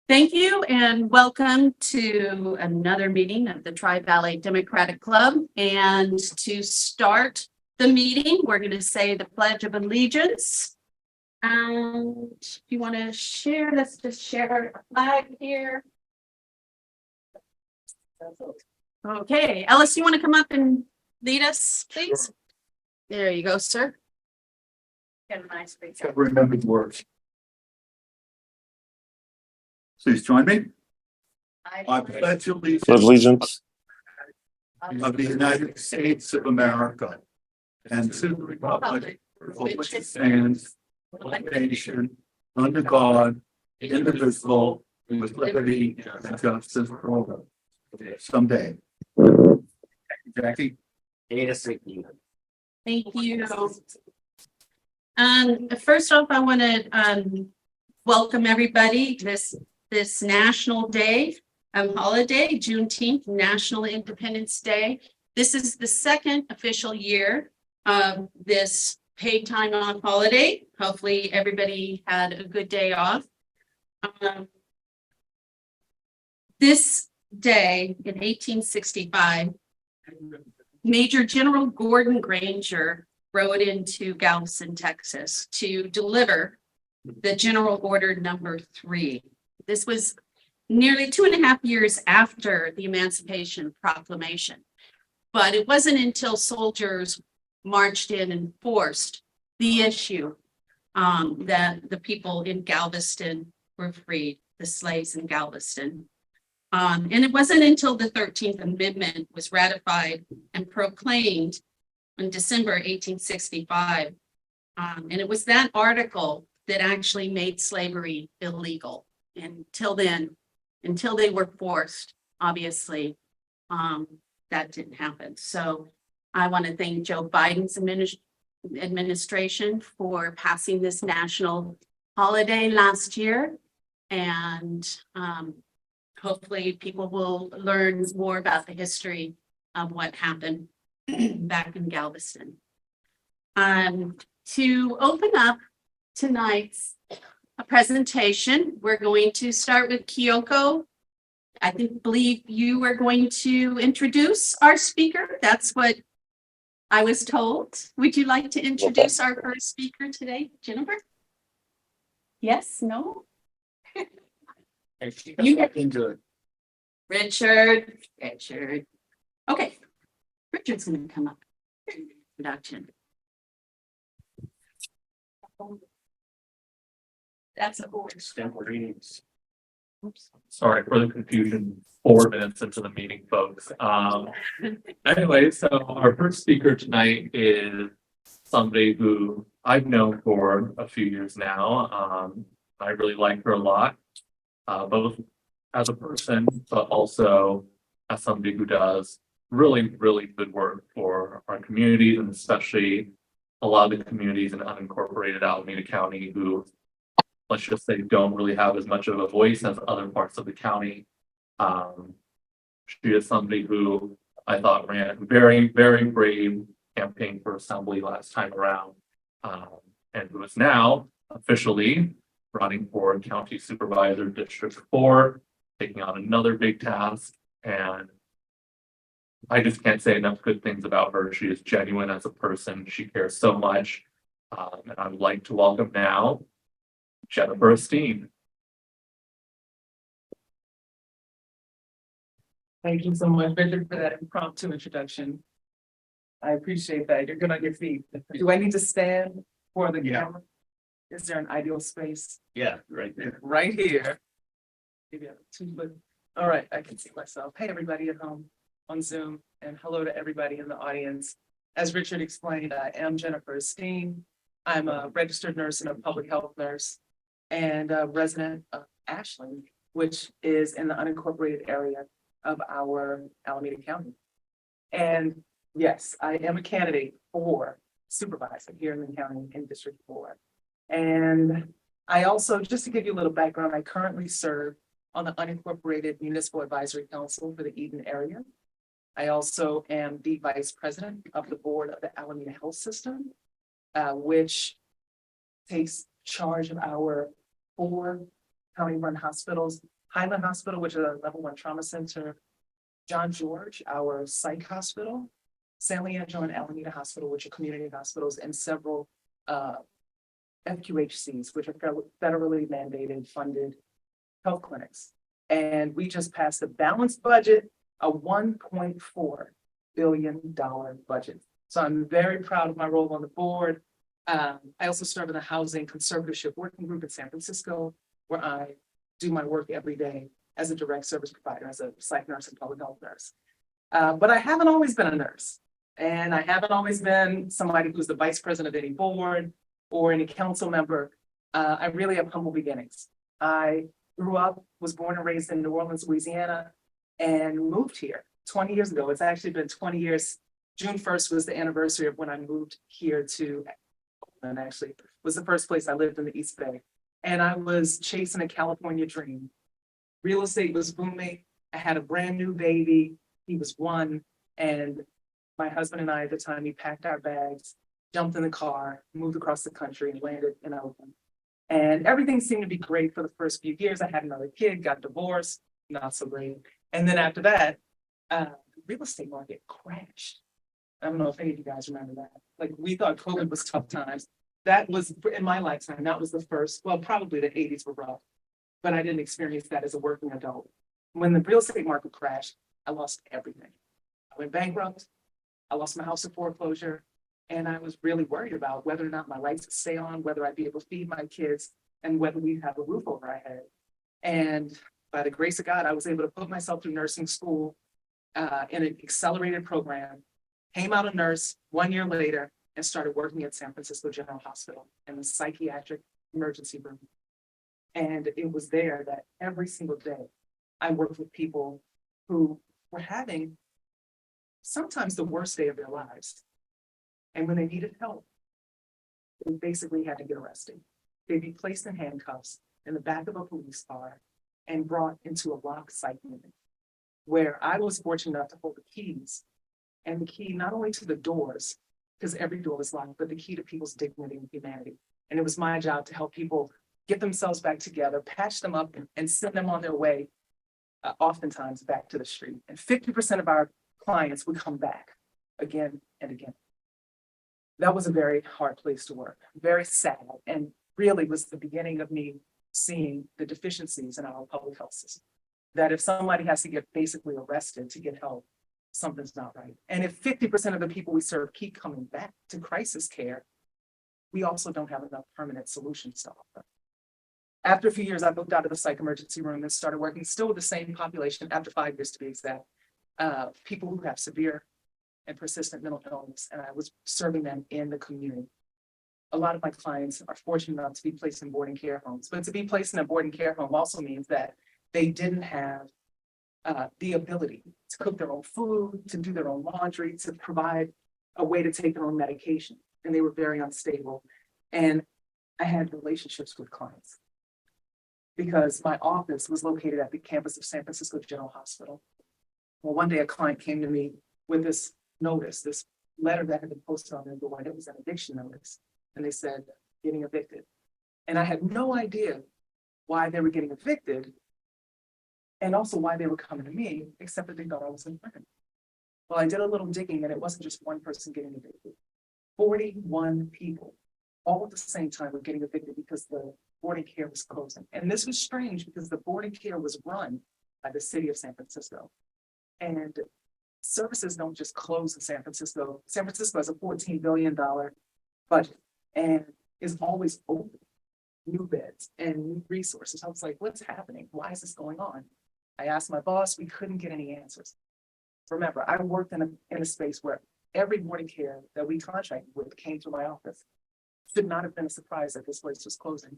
Thank you and welcome to another meeting of the Tri-Valley Democratic Club. And to start the meeting, we're going to say the Pledge of Allegiance. And if you want to share, let's just share a flag here. Okay, Ellis, you want to come up and lead us, please? Sure. There you go, sir. Get a nice big shot. Remembered words. Please join me. I pledge Allegiance of the United States of America and to the republic for which it stands, one nation, under God, indivisible, with liberty and justice for all. Someday. Jackie. Thank you. First off, I want to welcome everybody this National Day holiday, Juneteenth, National Independence Day. This is the second official year of this paid time off holiday. Hopefully everybody had a good day off. This day in 1865, Major General Gordon Granger rode into Galveston, Texas to deliver the General Order number 3. This was nearly 2.5 years after the Emancipation Proclamation. But it wasn't until soldiers marched in and forced the issue that the people in Galveston were freed, the slaves in Galveston. And it wasn't until the 13th Amendment was ratified and proclaimed in December 1865. And it was that article that actually made slavery illegal. Until then, until they were forced, obviously, that didn't happen. So I want to thank Joe Biden's administration for passing this national holiday last year. And hopefully people will learn more about the history of what happened back in Galveston. To open up tonight's presentation, we're going to start with Kyoko. I believe you are going to introduce our speaker. That's what I was told. Would you like to introduce our first speaker today, Jennifer? Yes, no? You get into it. Richard. Okay, Richard's going to come up. Introduction. That's a board. Readings. Oops. Sorry for the confusion. 4 minutes into the meeting, folks. Anyway, so our first speaker tonight is somebody who I've known for a few years now. I really like her a lot, both as a person, but also as somebody who does really, really good work for our communities, and especially a lot of the communities in unincorporated Alameda County who, let's just say, don't really have as much of a voice as other parts of the county. She is somebody who I thought ran a very, very brave campaign for assembly last time around, and who is now officially running for County Supervisor District 4, taking on another big task. And I just can't say enough good things about her. She is genuine as a person. She cares so much. And I would like to welcome now Jennifer Esteen. Thank you so much, Richard, for that impromptu introduction. I appreciate that. You're good on your feet. Do I need to stand for the camera? Is there an ideal space? Yeah, right there. Right here. Maybe all right, I can see myself. Hey, everybody at home on Zoom, and hello to everybody in the audience. As Richard explained, I am Jennifer Esteen. I'm a registered nurse and a public health nurse, and a resident of Ashland, which is in the unincorporated area of our Alameda County. And yes, I am a candidate for supervisor here in the county in District 4. And I also, just to give you a little background, I currently serve on the unincorporated Municipal Advisory Council for the Eden area. I also am the vice president of the board of the Alameda Health System, which takes charge of our 4 county-run hospitals Highland Hospital, which is a level 1 trauma center, John George, our psych hospital, San Leandro and Alameda Hospital, which are community hospitals, and several FQHCs, which are federally mandated, funded health clinics. And we just passed a balanced budget, a $1.4 billion budget. So I'm very proud of my role on the board. I also serve in the Housing Conservatorship Working Group in San Francisco, where I do my work every day as a direct service provider, as a psych nurse and public health nurse. But I haven't always been a nurse, and I haven't always been somebody who's the vice president of any board or any council member. I really have humble beginnings. I grew up, was born and raised in New Orleans, Louisiana, and moved here 20 years ago. It's actually been 20 years. June 1st was the anniversary of when I moved here to, and actually was the first place I lived in the East Bay. And I was chasing a California dream. Real estate was booming. I had a brand new baby. He was 1. And my husband and I at the time, we packed our bags, jumped in the car, moved across the country and landed in Oakland. And everything seemed to be great for the first few years. I had another kid, got divorced, not so great. And then after that, the real estate market crashed. I don't know if any of you guys remember that. Like, we thought COVID was tough times. That was in my lifetime. That was the first, well, probably the 80s were rough, but I didn't experience that as a working adult. When the real estate market crashed, I lost everything. I went bankrupt. I lost my house in foreclosure. And I was really worried about whether or not my lights would stay on, whether I'd be able to feed my kids, and whether we'd have a roof over our head. And by the grace of God, I was able to put myself through nursing school in an accelerated program, came out a nurse 1 year later, and started working at San Francisco General Hospital in the psychiatric emergency room. And it was there that every single day I worked with people who were having sometimes the worst day of their lives. And when they needed help, they basically had to get arrested. They'd be placed in handcuffs in the back of a police car and brought into a locked psych unit, where I was fortunate enough to hold the keys, and the key not only to the doors, because every door was locked, but the key to people's dignity and humanity. And it was my job to help people get themselves back together, patch them up, and send them on their way, oftentimes back to the street. And 50% of our clients would come back again and again. That was a very hard place to work, very sad, and really was the beginning of me seeing the deficiencies in our public health system. That if somebody has to get basically arrested to get help, something's not right. And if 50% of the people we serve keep coming back to crisis care, we also don't have enough permanent solutions to offer. After a few years, I moved out of the psych emergency room and started working still with the same population, after 5 years to be exact, people who have severe and persistent mental illness, and I was serving them in the community. A lot of my clients are fortunate enough to be placed in boarding care homes, but to be placed in a boarding care home also means that they didn't have the ability to cook their own food, to do their own laundry, to provide a way to take their own medication. And they were very unstable. And I had relationships with clients because my office was located at the campus of San Francisco General Hospital. Well, one day a client came to me with this notice, this letter that had been posted on their door, and it was an eviction notice. And they said, getting evicted. And I had no idea why they were getting evicted, and also why they were coming to me, except that they thought I was in prison. Well, I did a little digging, and it wasn't just one person getting evicted. 41 people, all at the same time, were getting evicted because the boarding care was closing. And this was strange because the boarding care was run by the city of San Francisco. And services don't just close in San Francisco. San Francisco has a $14 billion budget and is always open, new beds and new resources. I was like, what's happening? Why is this going on? I asked my boss, we couldn't get any answers. Remember, I worked in a space where every boarding care that we contracted with came to my office. Should not have been a surprise that this place was closing,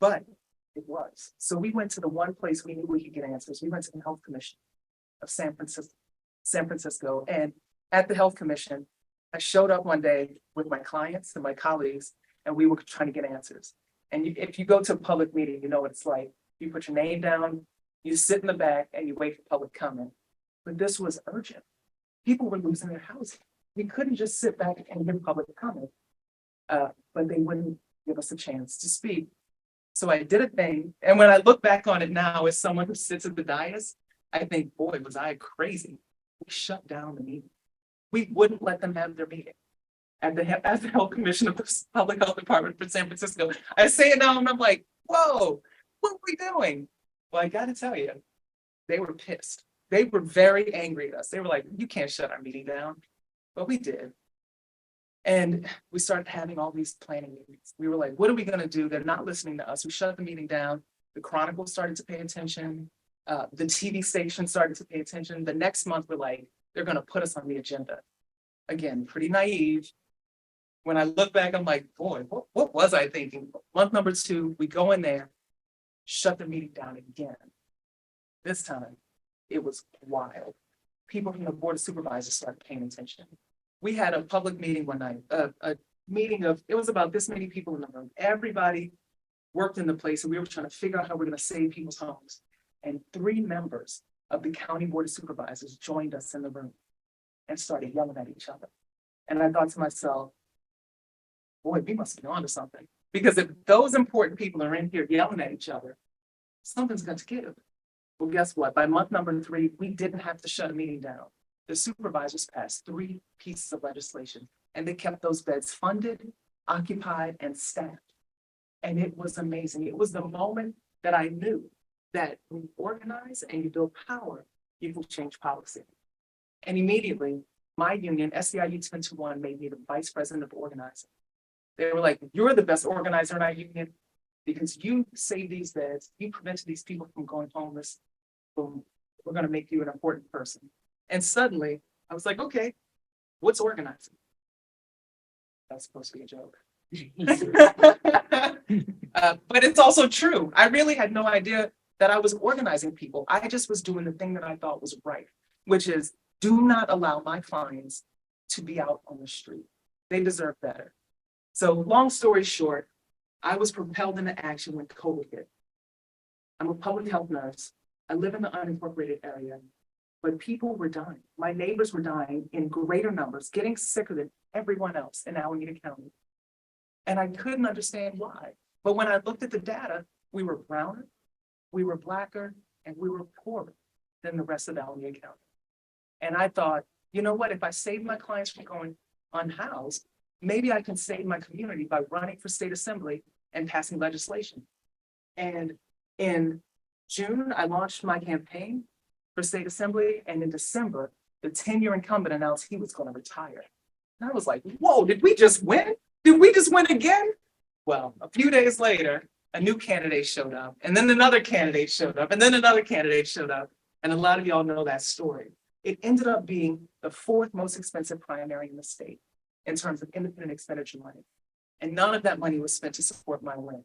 but it was. So we went to the one place we knew we could get answers. We went to the Health Commission of San Francisco. And at the Health Commission, I showed up one day with my clients and my colleagues, and we were trying to get answers. And if you go to a public meeting, you know what it's like. You put your name down, you sit in the back, and you wait for public comment. But this was urgent. People were losing their housing. We couldn't just sit back and give public comment, but they wouldn't give us a chance to speak. So I did a thing, and when I look back on it now as someone who sits at the dais, I think, boy, was I crazy. We shut down the meeting. We wouldn't let them have their meeting. As the health commissioner of the public health department for San Francisco, I say it now and I'm like, whoa, what are we doing? Well, I gotta tell you, they were pissed. They were very angry at us. They were like, you can't shut our meeting down. But we did. And we started having all these planning meetings. We were like, what are we gonna do? They're not listening to us. We shut the meeting down. The Chronicle started to pay attention. The TV station started to pay attention. The next month, we're like, they're gonna put us on the agenda. Again, pretty naive. When I look back, I'm like, boy, what was I thinking? Month number 2, we go in there, shut the meeting down again. This time, it was wild. People from the Board of Supervisors started paying attention. We had a public meeting one night, a meeting of, it was about this many people in the room. Everybody worked in the place and we were trying to figure out how we're gonna save people's homes. And 3 members of the County Board of Supervisors joined us in the room and started yelling at each other. And I thought to myself, boy, we must be onto something. Because if those important people are in here yelling at each other, something's going to give. Well, guess what? By month number 3, we didn't have to shut a meeting down. The supervisors passed 3 pieces of legislation, and they kept those beds funded, occupied, and staffed. And it was amazing. It was the moment that I knew that when you organize and you build power, you can change policy. And immediately, my union, SEIU 10-1, made me the vice president of organizing. They were like, you're the best organizer in our union because you saved these beds, you prevented these people from going homeless. Boom, we're going to make you an important person. And suddenly, I was like, okay, what's organizing? That's supposed to be a joke. But it's also true. I really had no idea that I was organizing people. I just was doing the thing that I thought was right, which is do not allow my clients to be out on the street. They deserve better. So long story short, I was propelled into action when COVID hit. I'm a public health nurse. I live in the unincorporated area, but people were dying. My neighbors were dying in greater numbers, getting sicker than everyone else in Alameda County. And I couldn't understand why. But when I looked at the data, we were browner, we were blacker, and we were poorer than the rest of Alameda County. And I thought, you know what, if I save my clients from going unhoused, maybe I can save my community by running for state assembly and passing legislation. And in June, I launched my campaign for state assembly. And in December, the 10-year incumbent announced he was going to retire. And I was like, whoa, did we just win? Did we just win again? Well, a few days later, a new candidate showed up, and then another candidate showed up, and then another candidate showed up. And a lot of y'all know that story. It ended up being the 4th most expensive primary in the state in terms of independent expenditure money. And none of that money was spent to support my win.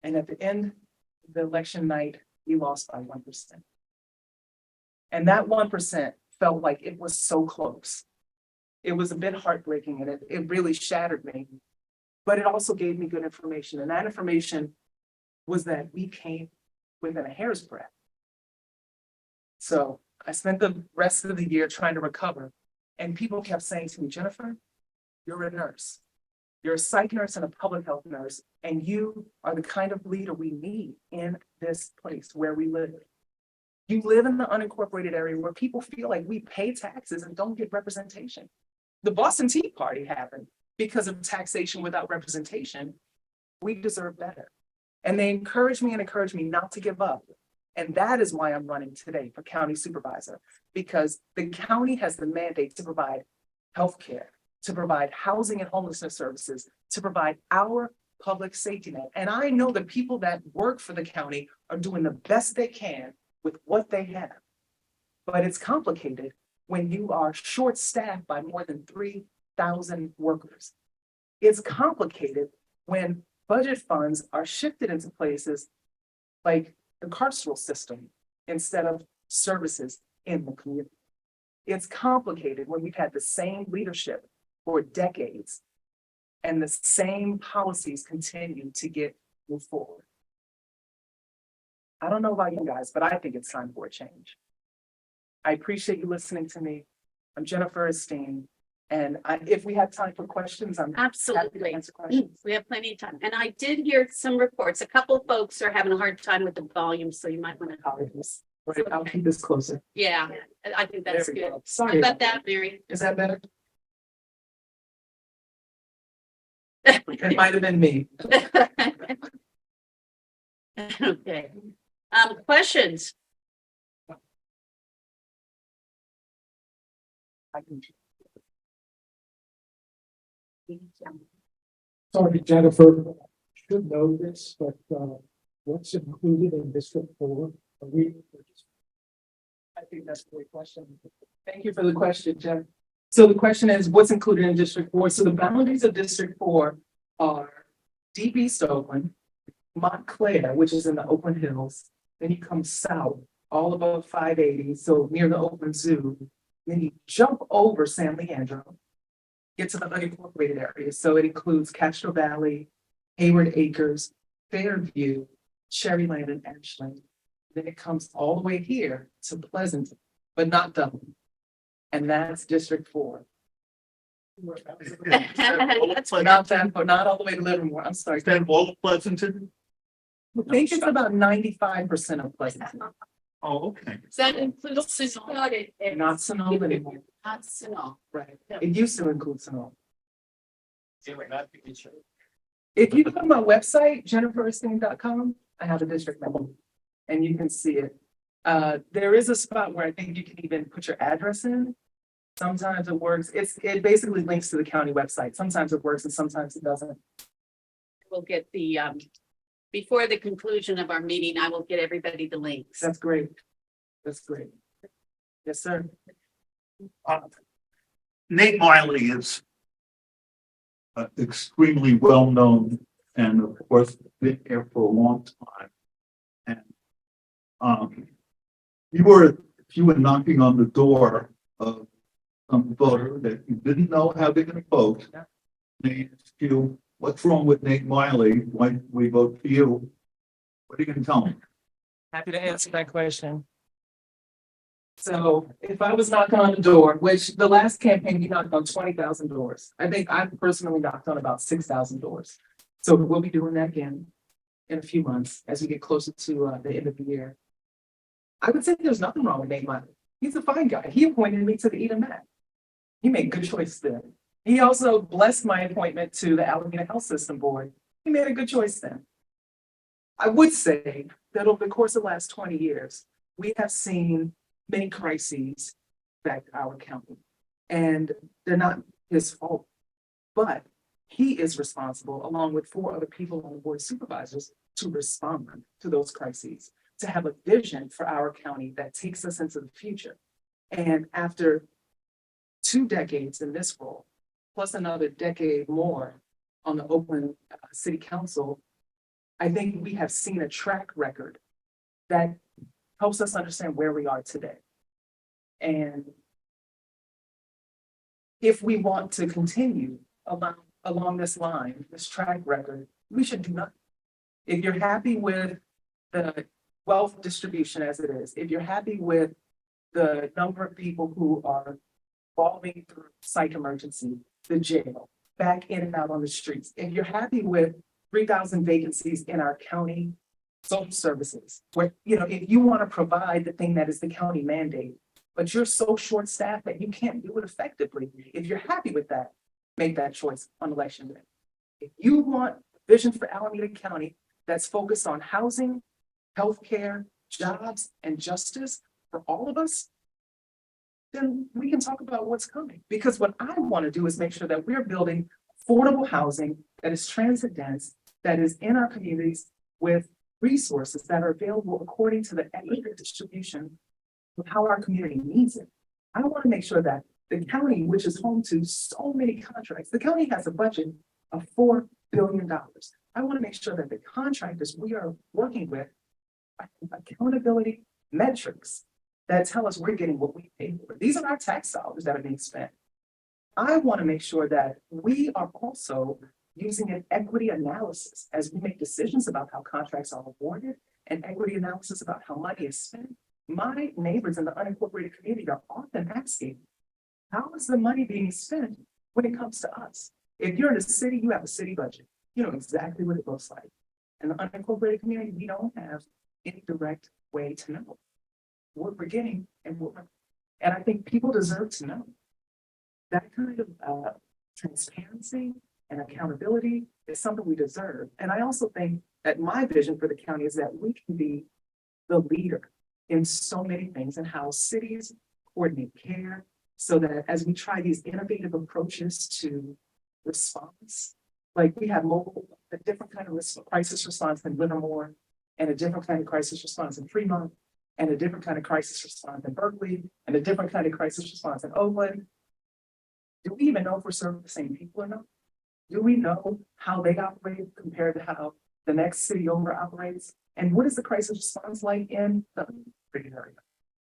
And at the end of the election night, we lost by 1%. And that 1% felt like it was so close. It was a bit heartbreaking and it really shattered me, but it also gave me good information. And that information was that we came within a hair's breadth. So I spent the rest of the year trying to recover. And people kept saying to me, Jennifer, you're a nurse. You're a psych nurse and a public health nurse, and you are the kind of leader we need in this place where we live. You live in the unincorporated area where people feel like we pay taxes and don't get representation. The Boston Tea Party happened because of taxation without representation. We deserve better. And they encouraged me not to give up. And that is why I'm running today for county supervisor, because the county has the mandate to provide healthcare, to provide housing and homelessness services, to provide our public safety net. And I know the people that work for the county are doing the best they can with what they have. But it's complicated when you are short-staffed by more than 3,000 workers. It's complicated when budget funds are shifted into places like the carceral system instead of services in the community. It's complicated when we've had the same leadership for decades and the same policies continue to move forward. I don't know about you guys, but I think it's time for a change. I appreciate you listening to me. I'm Jennifer Esteen. And if we have time for questions, I'm happy to Absolutely. answer questions. We have plenty of time. And I did hear some reports. A couple folks are having a hard time with the volume, so you might want to. Apologies. Right, I'll keep this closer. Yeah, I think that's There we good. go. How Sorry. about that, Mary? Is that better? It might have been me. Okay. Questions? I can- Sorry, Jennifer, should know this, but what's included in District 4? Are we? I think that's a great question. Thank you for the question, Jeff. So the question is, what's included in District 4? So the boundaries of District 4 are deep East Oakland, Montclair, which is in the Oakland Hills. Then you come south, all above 580, so near the Oakland Zoo. Then you jump over San Leandro, get to the unincorporated area. So it includes Castro Valley, Hayward Acres, Fairview, Cherryland, and Ashland. Then it comes all the way here to Pleasanton, but not Dublin. And that's District 4. That's Like, Not that, but not all the way to Livermore. I'm sorry. is that all of Pleasanton? I think it's about 95% of Pleasanton, Oh, okay. Does that include Sonoma? not Sonoma anymore. Not Sonoma. Right. It used to include Sonoma. If you go to my website, jenniferesteen.com, I have a district map and you can see it. There is a spot where I think you can even put your address in. Sometimes it works. It basically links to the county website. Sometimes it works and sometimes it doesn't. We'll get the, before the conclusion of our meeting, I will get everybody the links. That's great. That's great. Yes, sir. Nate Miley is extremely well-known and of course been here for a long time. And if you were knocking on the door of some voter that you didn't know how they're gonna vote, they ask you, what's wrong with Nate Miley? Why did we vote for you? What are you gonna tell them? Happy to answer that question. So if I was knocking on the door, which the last campaign, we knocked on 20,000 doors. I think I personally knocked on about 6,000 doors. So we'll be doing that again in a few months as we get closer to the end of the year. I would say there's nothing wrong with Nate Miley. He's a fine guy. He appointed me to the Eden Met. He made good choices there. He also blessed my appointment to the Alameda Health System Board. He made a good choice then. I would say that over the course of the last 20 years, we have seen many crises affect our county. And they're not his fault, but he is responsible, along with 4 other people on the board of supervisors, to respond to those crises, to have a vision for our county that takes us into the future. And after 2 decades in this role, plus another decade more on the Oakland City Council, I think we have seen a track record that helps us understand where we are today. And if we want to continue along this line, this track record, we should do nothing. If you're happy with the wealth distribution as it is, if you're happy with the number of people who are falling through psych emergency, the jail, back in and out on the streets, if you're happy with 3,000 vacancies in our county social services, where, if you want to provide the thing that is the county mandate, but you're so short-staffed that you can't do it effectively, if you're happy with that, make that choice on election day. If you want vision for Alameda County that's focused on housing, healthcare, jobs, and justice for all of us, then we can talk about what's coming. Because what I want to do is make sure that we're building affordable housing that is transit dense, that is in our communities with resources that are available according to the equitable distribution of how our community needs it. I want to make sure that the county, which is home to so many contracts, the county has a budget of $4 billion. I want to make sure that the contractors we are working with have accountability metrics that tell us we're getting what we pay for. These are our tax dollars that are being spent. I want to make sure that we are also using an equity analysis as we make decisions about how contracts are awarded, and equity analysis about how money is spent. My neighbors in the unincorporated community are often asking, How is the money being spent when it comes to us? If you're in a city, you have a city budget. You know exactly what it looks like. In the unincorporated community, we don't have any direct way to know what we're getting and what we're, and I think people deserve to know. That kind of transparency and accountability is something we deserve. And I also think that my vision for the county is that we can be the leader in so many things and how cities coordinate care so that as we try these innovative approaches to response, like we have a different kind of crisis response in Livermore and a different kind of crisis response in Fremont and a different kind of crisis response in Berkeley and a different kind of crisis response in Oakland. Do we even know if we're serving the same people or not? Do we know how they operate compared to how the next city over operates? And what is the crisis response like in the area?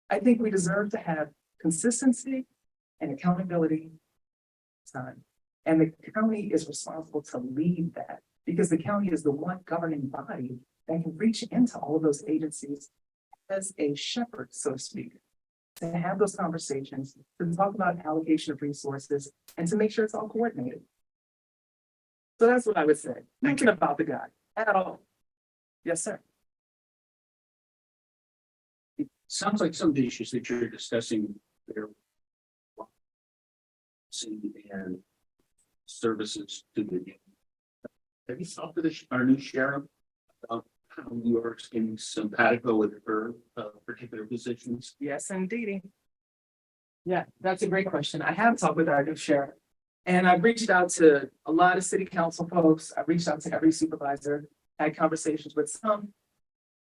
I think we deserve to have consistency and accountability time. And the county is responsible to lead that because the county is the one governing body that can reach into all of those agencies as a shepherd, so to speak, to have those conversations, to talk about allocation of resources, and to make sure it's all coordinated. So that's what I would say. Thinking about the guy at all. Yes, sir. Sounds like some of the issues that you're discussing there. And services to the. Have you talked to our new sheriff about how you are getting simpatico with her particular positions? Yes, indeedy. Yeah, that's a great question. I have talked with our new sheriff. And I've reached out to a lot of city council folks. I've reached out to every supervisor, had conversations with some,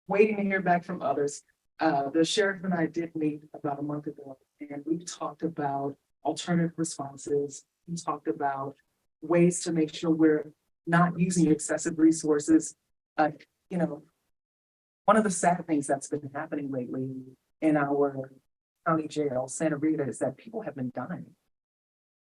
waiting to hear back from others. The sheriff and I did meet about a month ago, and we talked about alternative responses. We talked about ways to make sure we're not using excessive resources. You know, one of the sad things that's been happening lately in our county jail, Santa Rita, is that people have been dying.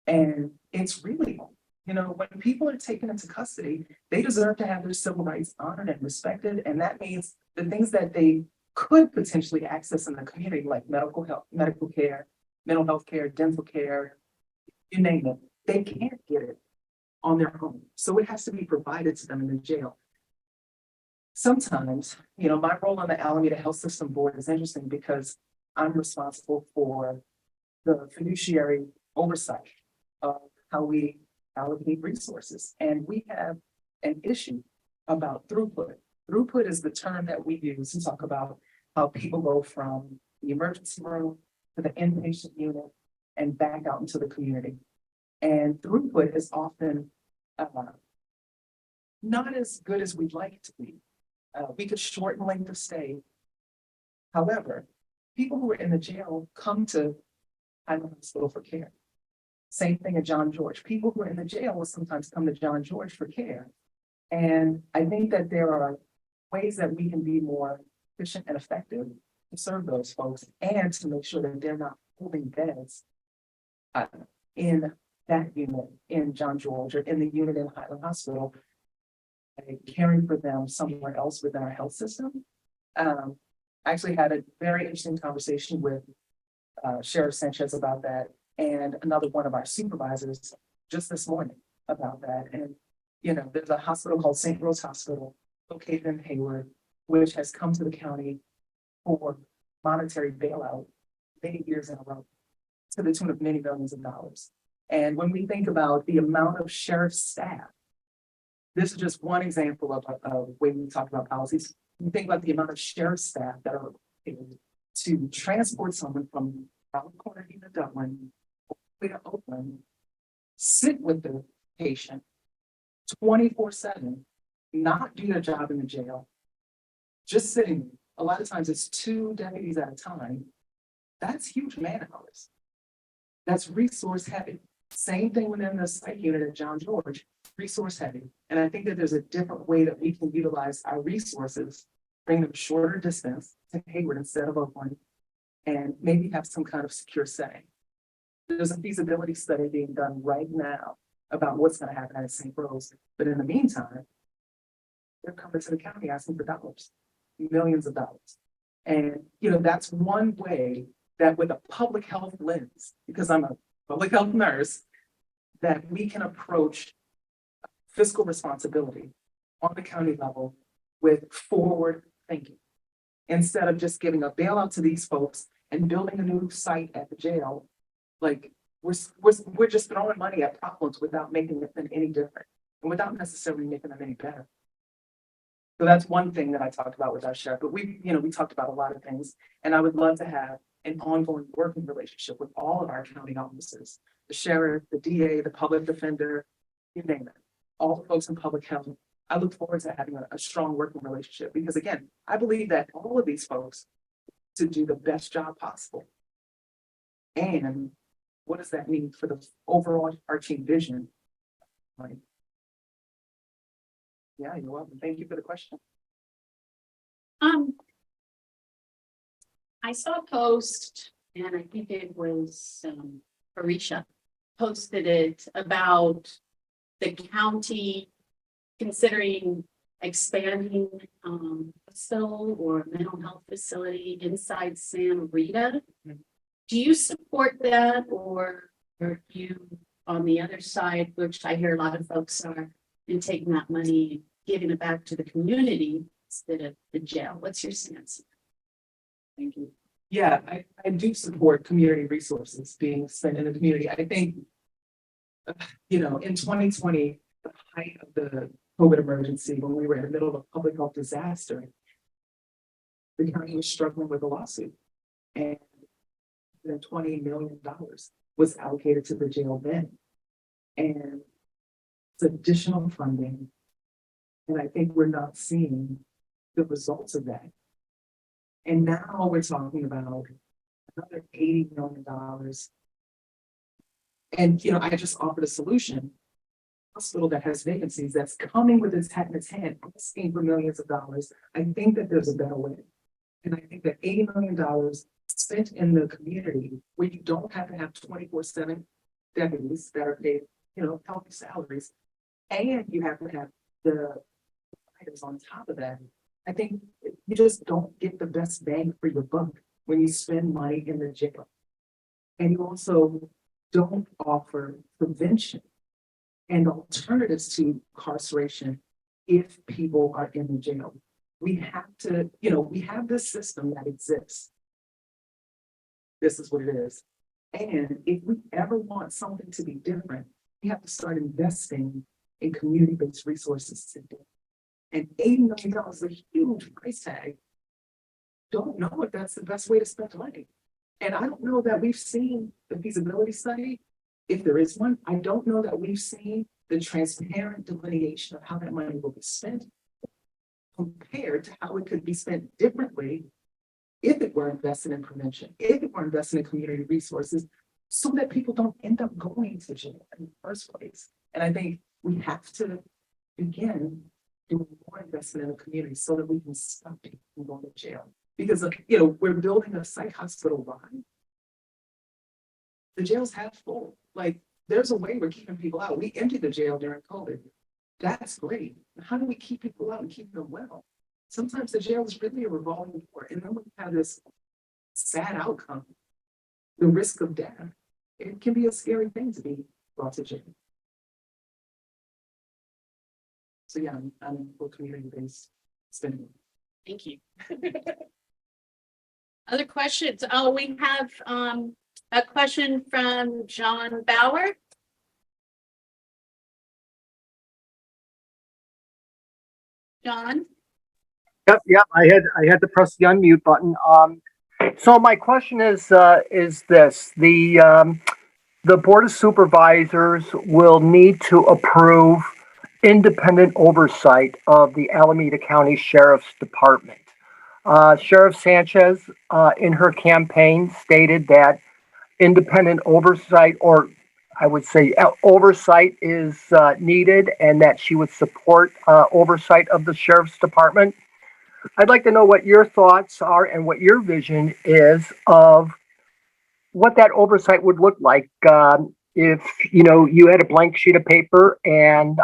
And it's really, you know, when people are taken into custody, they deserve to have their civil rights honored and respected. And that means the things that they could potentially access in the community, like medical care, mental health care, dental care, you name it, they can't get it on their own. So it has to be provided to them in the jail. Sometimes, you know, my role on the Alameda Health System Board is interesting because I'm responsible for the fiduciary oversight of how we allocate resources. And we have an issue about throughput. Throughput is the term that we use to talk about how people go from the emergency room to the inpatient unit and back out into the community. And throughput is often not as good as we'd like it to be. We could shorten length of stay. However, people who are in the jail come to Highland Hospital for care. Same thing at John George. People who are in the jail will sometimes come to John George for care. And I think that there are ways that we can be more efficient and effective to serve those folks and to make sure that they're not holding beds in that unit in John George or in the unit in Highland Hospital, caring for them somewhere else within our health system. I actually had a very interesting conversation with Sheriff Sanchez about that and another one of our supervisors just this morning about that. And, you know, there's a hospital called St. Rose Hospital located in Hayward, which has come to the county for monetary bailout many years in a row to the tune of many millions of dollars. And when we think about the amount of sheriff staff, this is just one example of when we talk about policies. You think about the amount of sheriff staff that are able to transport someone from California to Dublin, to Oakland, sit with the patient 24/7, not do their job in the jail, just sitting. A lot of times it's 2 deputies at a time. That's huge man hours. That's resource heavy. Same thing within the psych unit at John George, resource heavy. And I think that there's a different way that we can utilize our resources, bring them shorter distance to Hayward instead of Oakland, and maybe have some kind of secure setting. There's a feasibility study being done right now about what's going to happen at St. Rose. But in the meantime, they're coming to the county asking for dollars, millions of dollars. And, you know, that's one way that with a public health lens, because I'm a public health nurse, that we can approach fiscal responsibility on the county level with forward thinking. Instead of just giving a bailout to these folks and building a new site at the jail, like we're just throwing money at problems without making them any different and without necessarily making them any better. So that's one thing that I talked about with our sheriff, but we talked about a lot of things, and I would love to have an ongoing working relationship with all of our county officers, the sheriff, the DA, the public defender, you name it, all the folks in public health. I look forward to having a strong working relationship because again, I believe that all of these folks to do the best job possible. And what does that mean for the overall arching vision? Right. Yeah, you're welcome. Thank you for the question. I saw a post, and I think it was Arisha posted it about the county considering expanding hospital or mental health facility inside San Rita. Do you support that, or are you on the other side, which I hear a lot of folks are, in taking that money and giving it back to the community instead of the jail? What's your stance? Thank you. Yeah, I do support community resources being spent in the community. I think, in 2020, the height of the COVID emergency, when we were in the middle of a public health disaster, the county was struggling with a lawsuit. And then $20 million was allocated to the jail then. And it's additional funding. And I think we're not seeing the results of that. And now we're talking about another $80 million. And, I just offered a solution. Hospital that has vacancies that's coming with its hat in its hand, asking for millions of dollars. I think that there's a better way. And I think that $80 million spent in the community where you don't have to have 24/7 deputies that are paid, healthy salaries, and you have to have the items on top of that. I think you just don't get the best bang for your buck when you spend money in the jail. And you also don't offer prevention and alternatives to incarceration if people are in the jail. We have to, we have this system that exists. This is what it is. And if we ever want something to be different, we have to start investing in community-based resources today. And $80 million is a huge price tag. Don't know if that's the best way to spend money. And I don't know that we've seen the feasibility study. If there is one, I don't know that we've seen the transparent delineation of how that money will be spent compared to how it could be spent differently if it were invested in prevention, if it were invested in community resources, so that people don't end up going to jail in the first place. And I think we have to begin doing more investment in the community so that we can stop people from going to jail. Because, we're building a psych hospital line. The jail's half full. Like, there's a way we're keeping people out. We emptied the jail during COVID. That's great. How do we keep people out and keep them well? Sometimes the jail is really a revolving door. And then we have this sad outcome, the risk of death. It can be a scary thing to be brought to jail. So yeah, I'm for community-based spending. Thank you. Other questions? Oh, we have a question from John Bauer. John? Yep. I had to press the unmute button. So my question is this: the Board of Supervisors will need to approve independent oversight of the Alameda County Sheriff's Department. Sheriff Sanchez, in her campaign, stated that independent oversight, or I would say oversight, is needed, and that she would support oversight of the Sheriff's Department. I'd like to know what your thoughts are and what your vision is of what that oversight would look like if you had a blank sheet of paper and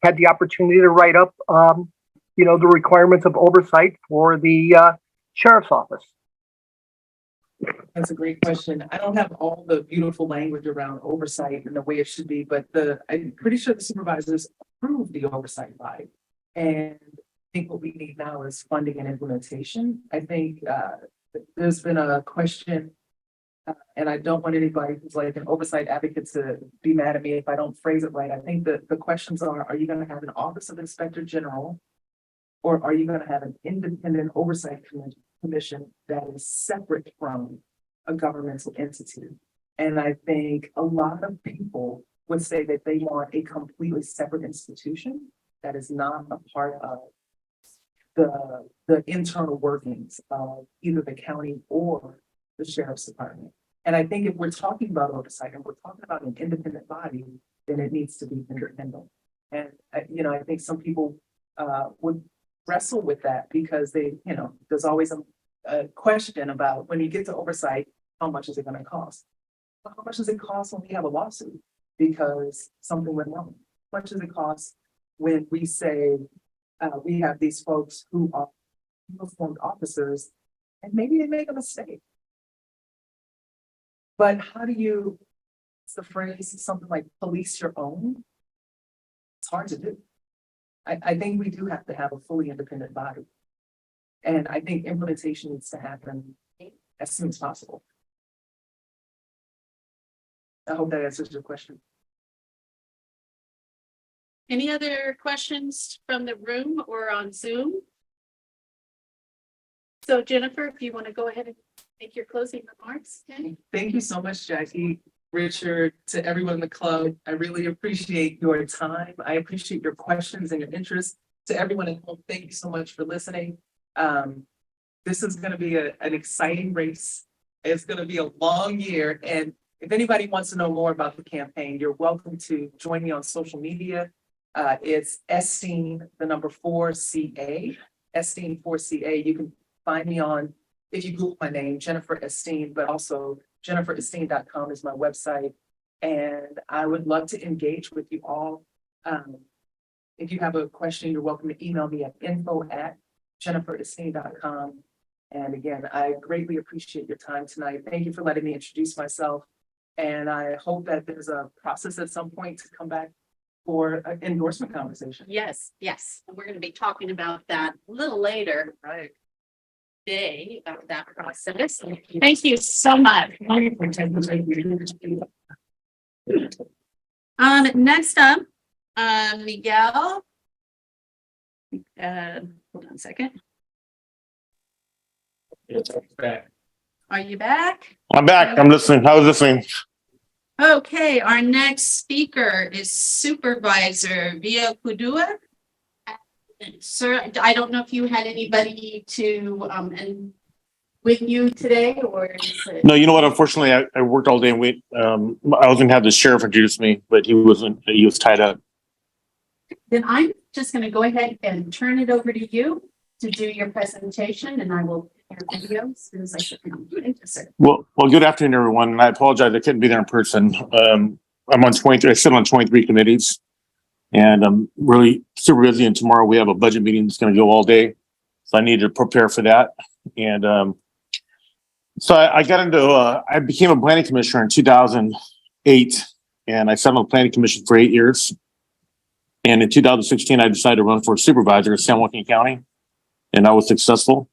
had the opportunity to write up the requirements of oversight for the sheriff's office. That's a great question. I don't have all the beautiful language around oversight and the way it should be, but I'm pretty sure the supervisors approved the oversight body. And I think what we need now is funding and implementation. I think there's been a question, and I don't want anybody who's like an oversight advocate to be mad at me if I don't phrase it right. I think that the questions are you going to have an Office of Inspector General? Or are you going to have an independent oversight commission that is separate from a governmental entity? And I think a lot of people would say that they want a completely separate institution that is not a part of the internal workings of either the county or the sheriff's department. And I think if we're talking about oversight and we're talking about an independent body, then it needs to be independent. And, I think some people would wrestle with that because there's always a question about when you get to oversight, how much is it going to cost? How much does it cost when we have a lawsuit because something went wrong? How much does it cost when we say we have these folks who are uniformed officers and maybe they make a mistake? But how do you, it's the phrase, something like police your own? It's hard to do. I think we do have to have a fully independent body. And I think implementation needs to happen as soon as possible. I hope that answers your question. Any other questions from the room or on Zoom? So Jennifer, if you want to go ahead and make your closing remarks. Okay? Thank you so much, Jackie, Richard, to everyone in the club. I really appreciate your time. I appreciate your questions and your interest. To everyone at home, thank you so much for listening. This is going to be an exciting race. It's going to be a long year. And if anybody wants to know more about the campaign, you're welcome to join me on social media. It's Esteen, the number 4CA, Esteen 4CA. You can find me on, if you Google my name, Jennifer Esteen, but also jenniferesteen.com is my website. And I would love to engage with you all. If you have a question, you're welcome to email me at info@jenniferesteen.com. And again, I greatly appreciate your time tonight. Thank you for letting me introduce myself. And I hope that there's a process at some point to come back for an endorsement conversation. Yes, yes. And we're going to be talking about that a little later Right. today about that process. Thank you so much. Next up, Miguel. Hold on a second. Are you back? I'm back. I'm listening. I was listening. Okay, our next speaker is Supervisor Villapudua. Sir, I don't know if you had anybody to and with you today or is it... No, you know what? Unfortunately, I worked all day and wait. I was gonna have the sheriff introduce me, but he wasn't. He was tied up. Then I'm just going to go ahead and turn it over to you to do your presentation, and I will your video as soon as I sit down. Thank you, sir. Well, good afternoon, everyone. And I apologize. I couldn't be there in person. I'm on 23. I sit on 23 committees, and I'm really super busy. And tomorrow we have a budget meeting that's going to go all day, so I need to prepare for that. And so I got into. I became a planning commissioner in 2008, and I sat on the planning commission for 8 years. And in 2016, I decided to run for supervisor in San Joaquin County, and I was successful.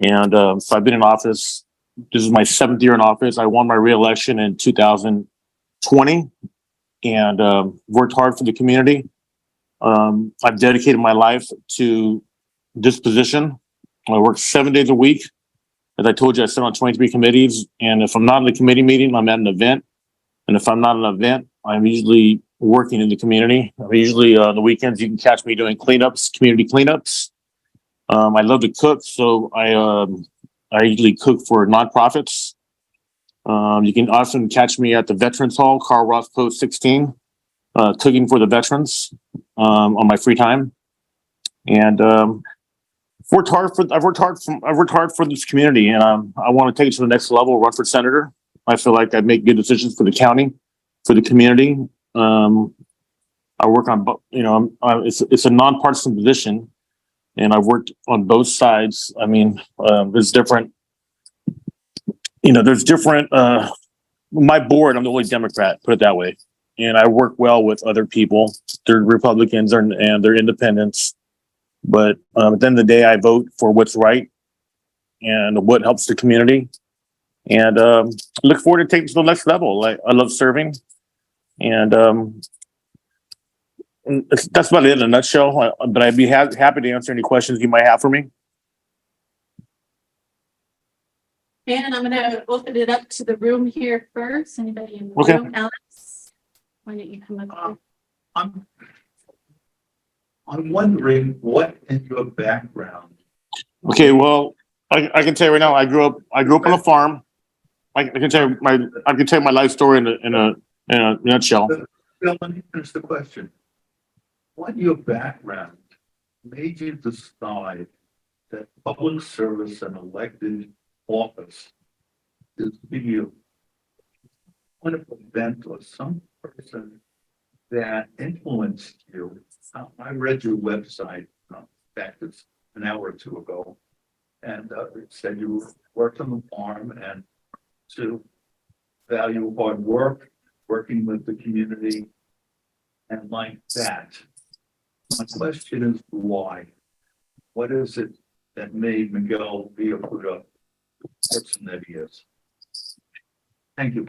And so I've been in office. This is my 7th year in office. I won my reelection in 2020 and worked hard for the community. I've dedicated my life to this position. I work 7 days a week. As I told you, I sit on 23 committees. And if I'm not in the committee meeting, I'm at an event. And if I'm not at an event, I'm usually working in the community. I'm usually on the weekends, you can catch me doing cleanups, community cleanups. I love to cook, so I usually cook for nonprofits. You can often catch me at the Veterans Hall, Carl Ross Post 16, cooking for the veterans on my free time. And I've worked hard for this community, and I want to take it to the next level. Run for senator. I feel like I make good decisions for the county, for the community. I work on, it's a nonpartisan position. And I've worked on both sides. I mean, there's different there's different, my board, I'm the only Democrat, put it that way. And I work well with other people. They're Republicans and they're independents. But at the end of the day, I vote for what's right and what helps the community. And look forward to taking it to the next level. I love serving. And that's about it in a nutshell. But I'd be happy to answer any questions you might have for me. And I'm gonna open it up to the room here first. Anybody in the Okay. room? Alex, why don't you come up? I'm wondering what in your background. Okay, well, I can tell you right now, I grew up on a farm. I can tell you my life story in a nutshell. Bill, let me finish the question. What in your background made you decide that public service and elected office is for you? What event or some person that influenced you? I read your website, back an hour or two ago, and it said you worked on the farm and to value hard work, working with the community, and like that. My question is why? What is it that made Miguel Villapudua the person that he is? Thank you.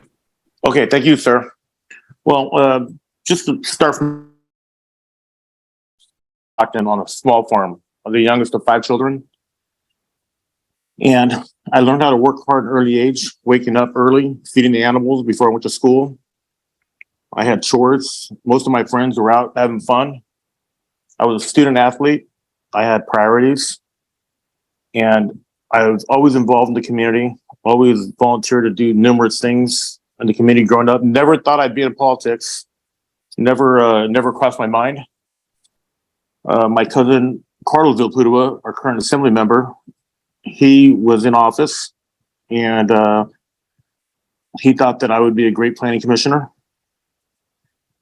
Okay, thank you, sir. Well, just to start from on a small farm, I'm the youngest of 5 children. And I learned how to work hard at an early age, waking up early, feeding the animals before I went to school. I had chores. Most of my friends were out having fun. I was a student athlete. I had priorities. And I was always involved in the community, always volunteered to do numerous things in the community growing up. Never thought I'd be in politics. Never crossed my mind. My cousin, Carlos Villapudua, our current assembly member, he was in office and he thought that I would be a great planning commissioner.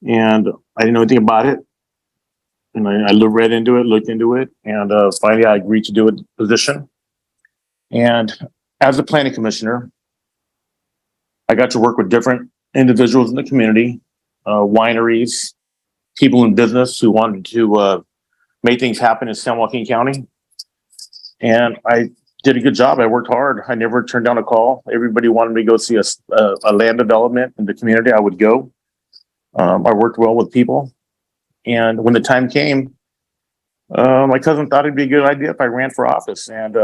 And I didn't know anything about it. And I read into it, looked into it, and finally I agreed to do a position. And as a planning commissioner, I got to work with different individuals in the community, wineries, people in business who wanted to make things happen in San Joaquin County. And I did a good job. I worked hard. I never turned down a call. Everybody wanted me to go see a land development in the community. I would go. I worked well with people. And when the time came, my cousin thought it'd be a good idea if I ran for office. And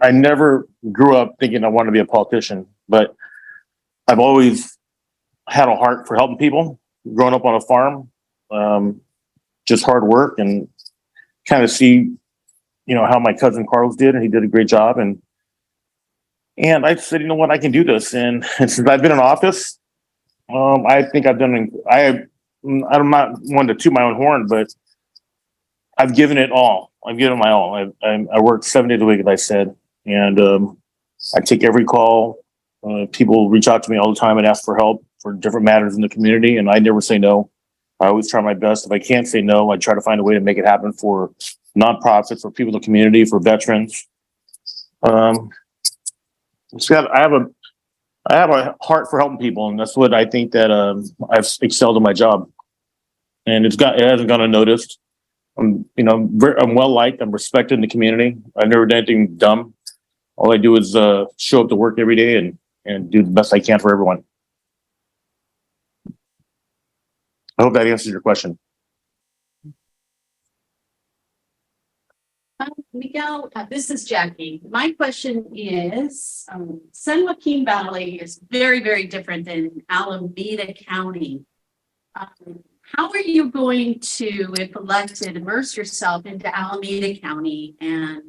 I never grew up thinking I wanted to be a politician, but I've always had a heart for helping people. Growing up on a farm, just hard work and kind of see, how my cousin Carlos did, and he did a great job. And I said, you know what, I can do this. And since I've been in office, I think I've done. I'm not one to toot my own horn, but I've given it all. I've given my all. I work 7 days a week, as I said, and I take every call. People reach out to me all the time and ask for help for different matters in the community, and I never say no. I always try my best. If I can't say no, I try to find a way to make it happen for nonprofits, for people in the community, for veterans. I have a heart for helping people, and that's what I think that I've excelled in my job. And it hasn't gone unnoticed. I'm well liked. I'm respected in the community. I've never done anything dumb. All I do is show up to work every day and do the best I can for everyone. I hope that answers your question. Miguel, this is Jackie. My question is, San Joaquin Valley is very, very different than Alameda County. How are you going to, if elected, immerse yourself into Alameda County and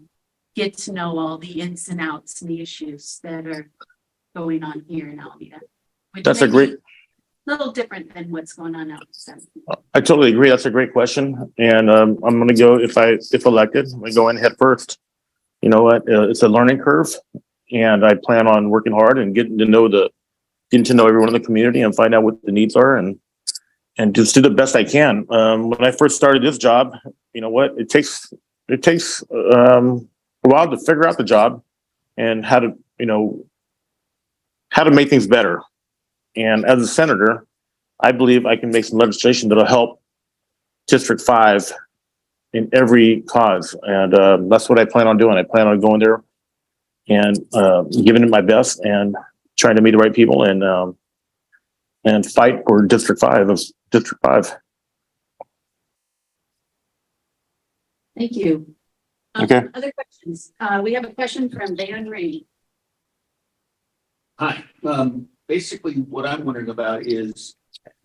get to know all the ins and outs and the issues that are going on here in Alameda? That's a great, little different than what's going on outside. I totally agree. That's a great question. And I'm going to go, if elected, I'm going to go in head first. You know what? It's a learning curve, and I plan on working hard and getting to know everyone in the community and find out what the needs are and just do the best I can. When I first started this job, you know what? It takes a while to figure out the job and how to how to make things better. And as a senator, I believe I can make some legislation that'll help District 5 in every cause. And that's what I plan on doing. I plan on going there and giving it my best and trying to meet the right people and fight for District 5 District 5. Thank you. Okay. Other questions? We have a question from Dan Rainey. Hi, basically what I'm wondering about is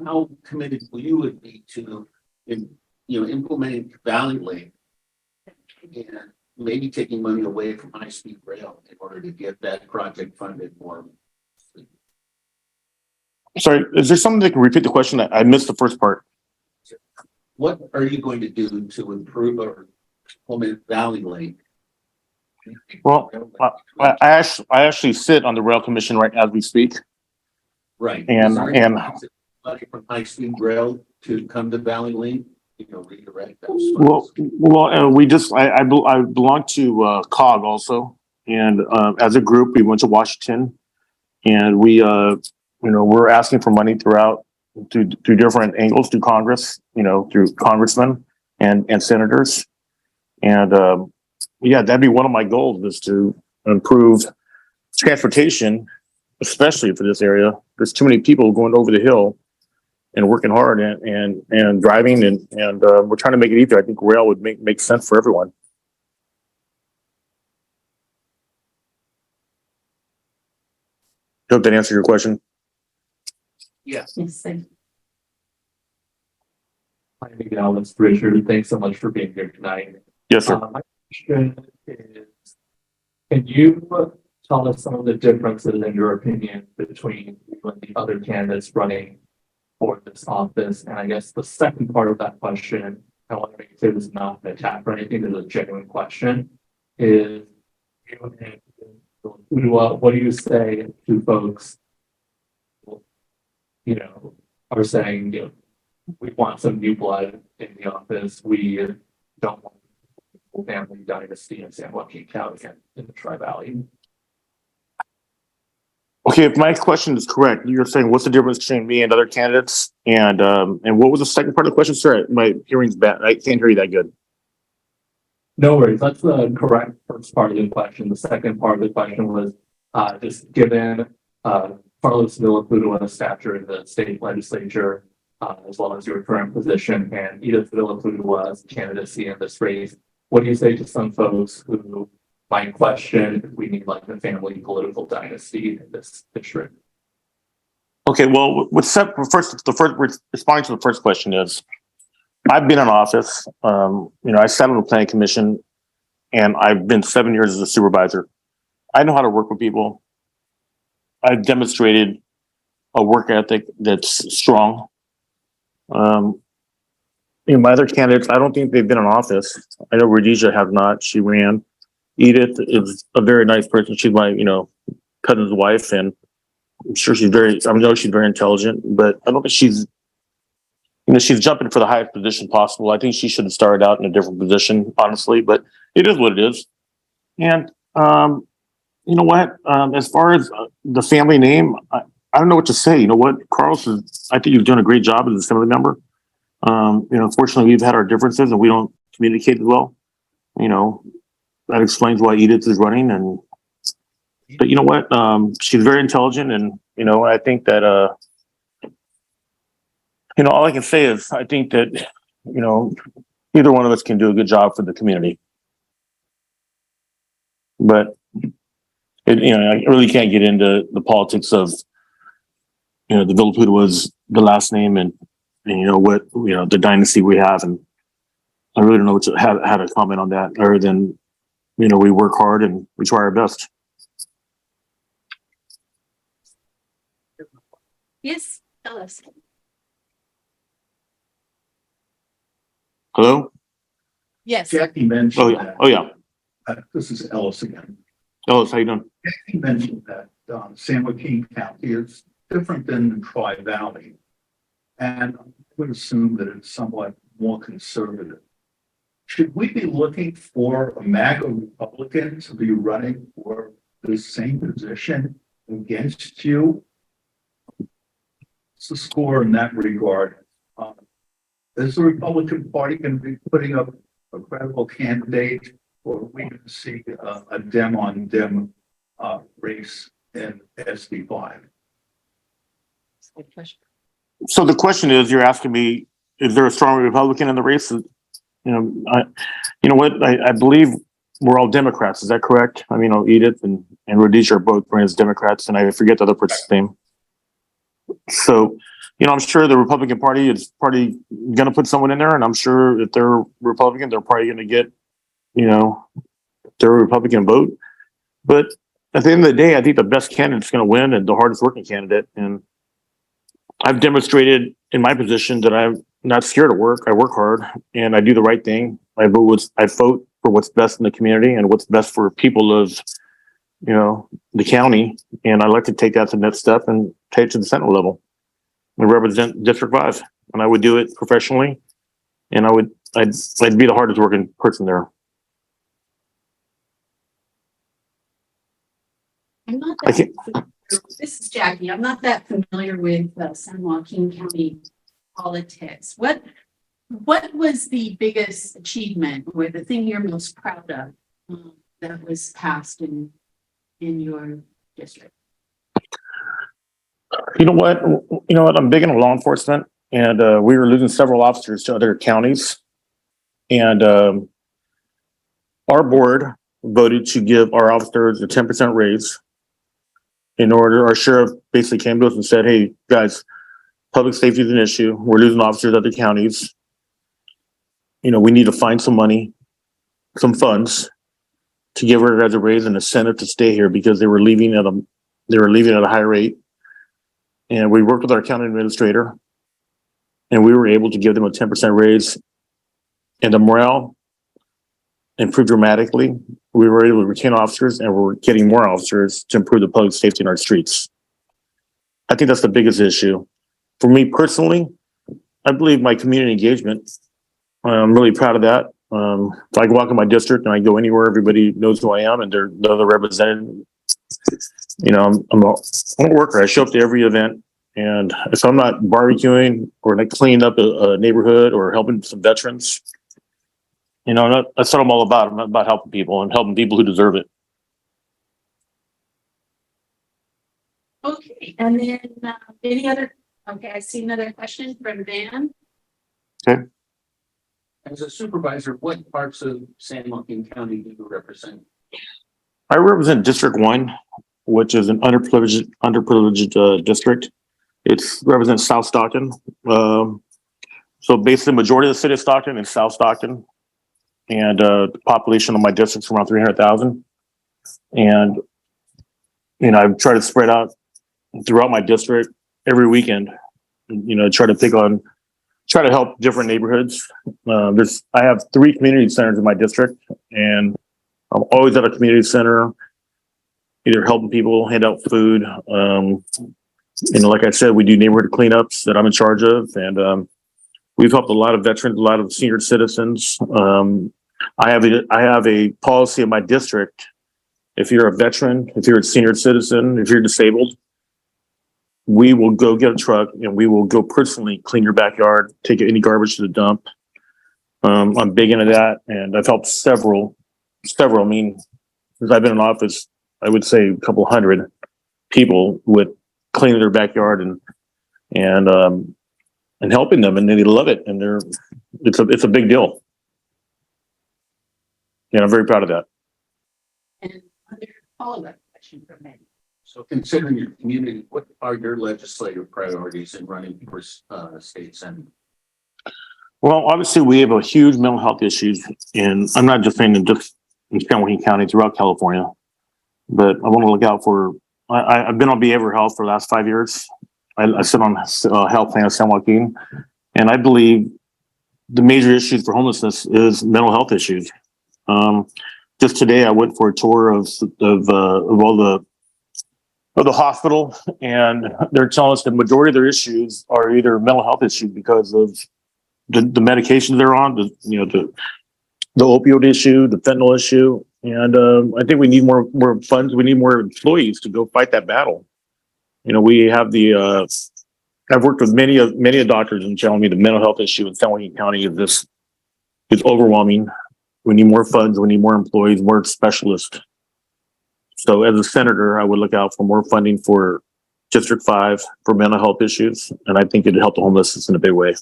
how committed will you would be to, implementing Valley Link and maybe taking money away from high-speed rail in order to get that project funded more? Sorry, is there something that can repeat the question? I missed the first part. What are you going to do to improve or implement Valley Link? Well, I actually sit on the rail commission right as we speak. Right. And- Is there any and- money from high-speed rail to come to Valley Link, redirect those funds? Well, we just, I belong to COG also. And as a group, we went to Washington and we, we're asking for money throughout through different angles, through Congress, through congressmen and senators. And yeah, that'd be one of my goals, is to improve transportation, especially for this area. There's too many people going over the hill and working hard and driving and we're trying to make it easier. I think rail would make sense for everyone. Hope that answered your question. Yes. Hi, Miguel, it's Richard. Thanks so much for being here tonight. Yes, sir. My question is, can you tell us some of the differences in your opinion between you and the other candidates running for this office? And I guess the second part of that question, I want to make clear this is not an attack or anything, this is a genuine question, is you and what do you say to folks are saying, we want some new blood in the office. We don't want family dynasty in San Joaquin County and in the Tri-Valley. Okay, if my question is correct, you're saying what's the difference between me and other candidates? And what was the second part of the question? Sorry, my hearing's bad. I can't hear you that good. No worries. That's the correct first part of the question. The second part of the question was just given Carlos Villapudua's stature in the state legislature, as well as your current position and Edith Villapudua's candidacy in this race, what do you say to some folks who might question if we need like a family political dynasty in this district? Okay, well, the first responding to the first question is, I've been in office. I sat on the planning commission, and I've been 7 years as a supervisor. I know how to work with people. I've demonstrated a work ethic that's strong. My other candidates, I don't think they've been in office. I know Rhodesia has not. She ran. Edith is a very nice person. She's my, cousin's wife, and I'm sure she's very intelligent, but I don't think she's jumping for the highest position possible. I think she should have started out in a different position, honestly, but it is what it is. And, you know what, as far as the family name, I don't know what to say. You know what, Carlos I think you've done a great job as a assembly member. Unfortunately, we've had our differences and we don't communicate as well. That explains why Edith is running. But you know what, she's very intelligent, and I think that all I can say is I think that either one of us can do a good job for the community. But I really can't get into the politics of the Villapudua's the last name and what the dynasty we have, and I really don't know how to comment on that other than we work hard and we try our best. Yes, tell us. Hello? Yes. Jackie mentioned Oh yeah. that. Oh yeah. This is Ellis again. Ellis, how you doing? Jackie mentioned that San Joaquin County is different than the Tri-Valley. And I would assume that it's somewhat more conservative. Should we be looking for a MAGA Republican to be running for the same position against you? What's the score in that regard? Is the Republican Party going to be putting up a credible candidate, or are we going to see a dem-on-dem race in SB5? So the question is, you're asking me, is there a strong Republican in the race? You know what, I believe we're all Democrats. Is that correct? I mean, Edith and Rhodesia are both ran as Democrats, and I forget the other person's name. So, I'm sure the Republican Party is probably going to put someone in there, and I'm sure if they're Republican, they're probably going to get, their Republican vote. But at the end of the day, I think the best candidate is going to win, and the hardest working candidate. And I've demonstrated in my position that I'm not scared of work. I work hard and I do the right thing. I vote for what's best in the community and what's best for people of, the county. And I like to take that to the next step and take it to the Senate level and represent District 5. And I would do it professionally. And I'd be the hardest working person there. I'm not I that, can't, this is Jackie. I'm not that familiar with San Joaquin County politics. What was the biggest achievement or the thing you're most proud of that was passed in your district? you know what? I'm big into law enforcement, and we were losing several officers to other counties. And our board voted to give our officers a 10% raise. In order, our sheriff basically came to us and said, "Hey guys, public safety is an issue. We're losing officers at the counties. We need to find some money, some funds to give our guys a raise and incentive to stay here because they were leaving at a high rate." And we worked with our county administrator, and we were able to give them a 10% raise, and the morale improved dramatically. We were able to retain officers, and we're getting more officers to improve the public safety in our streets. I think that's the biggest issue. For me personally, I believe my community engagement, I'm really proud of that. I can walk in my district and I go anywhere, everybody knows who I am and they're represented. I'm a worker. I show up to every event, and so I'm not barbecuing or like cleaning up a neighborhood or helping some veterans. That's what I'm all about. I'm about helping people and helping people who deserve it. Okay, and then okay, I see another question from Dan. As a supervisor, what parts of San Joaquin County do you represent? I represent District 1, which is an underprivileged district. It represents South Stockton. So basically, the majority of the city of Stockton is South Stockton. And the population of my district is around 300,000. And, I've tried to spread out throughout my district every weekend, try to help different neighborhoods. I have 3 community centers in my district, and I'm always at a community center, either helping people hand out food. Like I said, we do neighborhood cleanups that I'm in charge of, and we've helped a lot of veterans, a lot of senior citizens. I have a policy in my district. If you're a veteran, if you're a senior citizen, if you're disabled, we will go get a truck and we will go personally clean your backyard, take any garbage to the dump. I'm big into that, and I've helped several. I mean, since I've been in office, I would say a couple hundred people with cleaning their backyard and helping them, and they love it, and it's a big deal. And I'm very proud of that. And other follow-up question from me. So considering your community, what are your legislative priorities in running for state senate? Well, obviously, we have a huge mental health issues, and I'm not just saying in San Joaquin County, throughout California, but I want to look out for. I've been on behavioral health for the last 5 years. I sit on health plan of San Joaquin, and I believe the major issues for homelessness is mental health issues. Just today, I went for a tour of all the hospital, and they're telling us the majority of their issues are either mental health issues because of the medications they're on, the opioid issue, the fentanyl issue, And I think we need more funds. We need more employees to go fight that battle. You know, we have I've worked with many doctors and telling me the mental health issue in San Joaquin County is overwhelming. We need more funds. We need more employees, more specialists. So as a senator, I would look out for more funding for District 5 for mental health issues. And I think it'd help the homeless in a big way.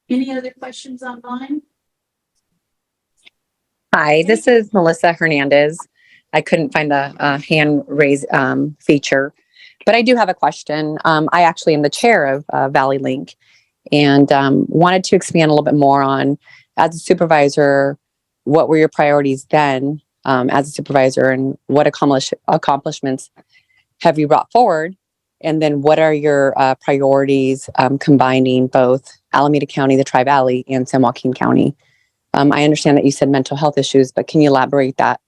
Any other questions online? Hi, this is Melissa Hernandez. I couldn't find the hand raise feature, but I do have a question. I actually am the chair of Valley Link and wanted to expand a little bit more on, as a supervisor, what were your priorities then as a supervisor, and what accomplishments have you brought forward? And then what are your priorities combining both Alameda County, the Tri-Valley, and San Joaquin County? I understand that you said mental health issues, but can you elaborate that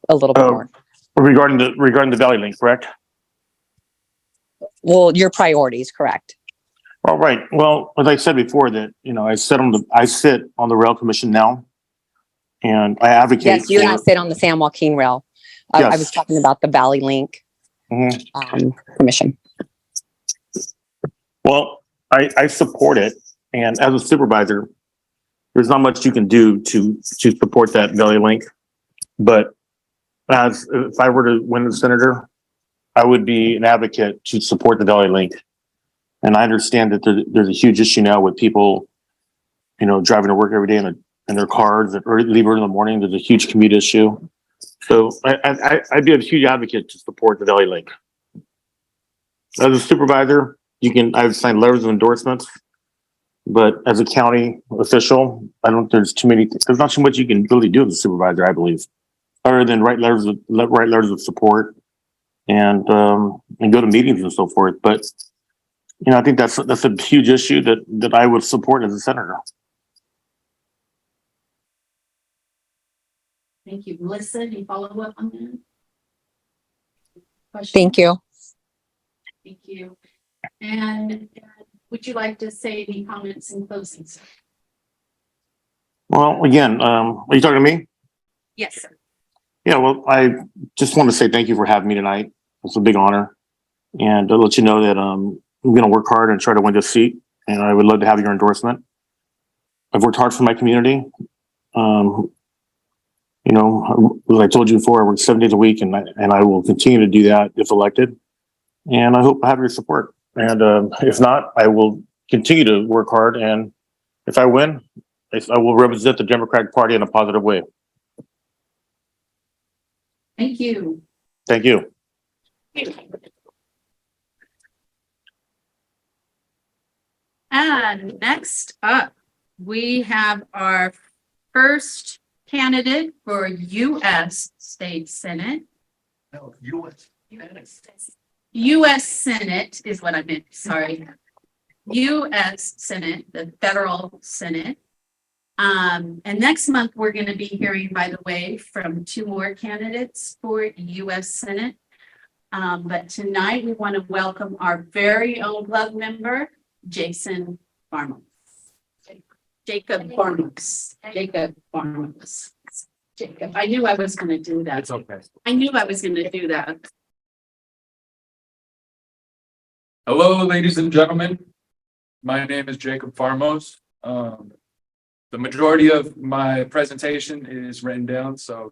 a little bit more? Regarding the Valley Link, correct? Well, your priorities, correct? All right. Well, as I said before, that I sit on the rail commission now, and I advocate. Yes, you and I sit on the San Joaquin Rail. I Yes. was talking about the Valley Link commission. Well, I support it, and as a supervisor, there's not much you can do to support that Valley Link. But if I were to win the senator, I would be an advocate to support the Valley Link. And I understand that there's a huge issue now with people, driving to work every day in their cars or leave early in the morning. There's a huge commute issue. So I'd be a huge advocate to support the Valley Link. As a supervisor, I've signed letters of endorsements, but as a county official, there's not too much you can really do as a supervisor, I believe, other than write letters of support and go to meetings and so forth. But I think that's a huge issue that I would support as a senator. Thank you. Melissa, any follow up on that? Questions? Thank you. Thank you. And would you like to say any comments in closing? Sir? Well, again, are you talking to me? Yes, sir. Yeah, well, I just want to say thank you for having me tonight. It's a big honor. And to let you know that I'm going to work hard and try to win this seat. And I would love to have your endorsement. I've worked hard for my community. As I told you before, I work 7 days a week, and I will continue to do that if elected. And I hope I have your support. And if not, I will continue to work hard. And if I win, I will represent the Democratic Party in a positive way. Thank you. Thank you. And next up, we have our first candidate for U.S. State Senate. No, U.S. U.S. Senate is what I meant, sorry. U.S. Senate, the federal Senate. And next month, we're going to be hearing, by the way, from 2 more candidates for U.S. Senate. But tonight, we want to welcome our very own club member, Jason Farmos. Jacob Farmos. Jacob, I knew I was going to do that. It's okay. I knew I was going to do that. Hello, ladies and gentlemen. My name is Jacob Farmos. The majority of my presentation is written down, so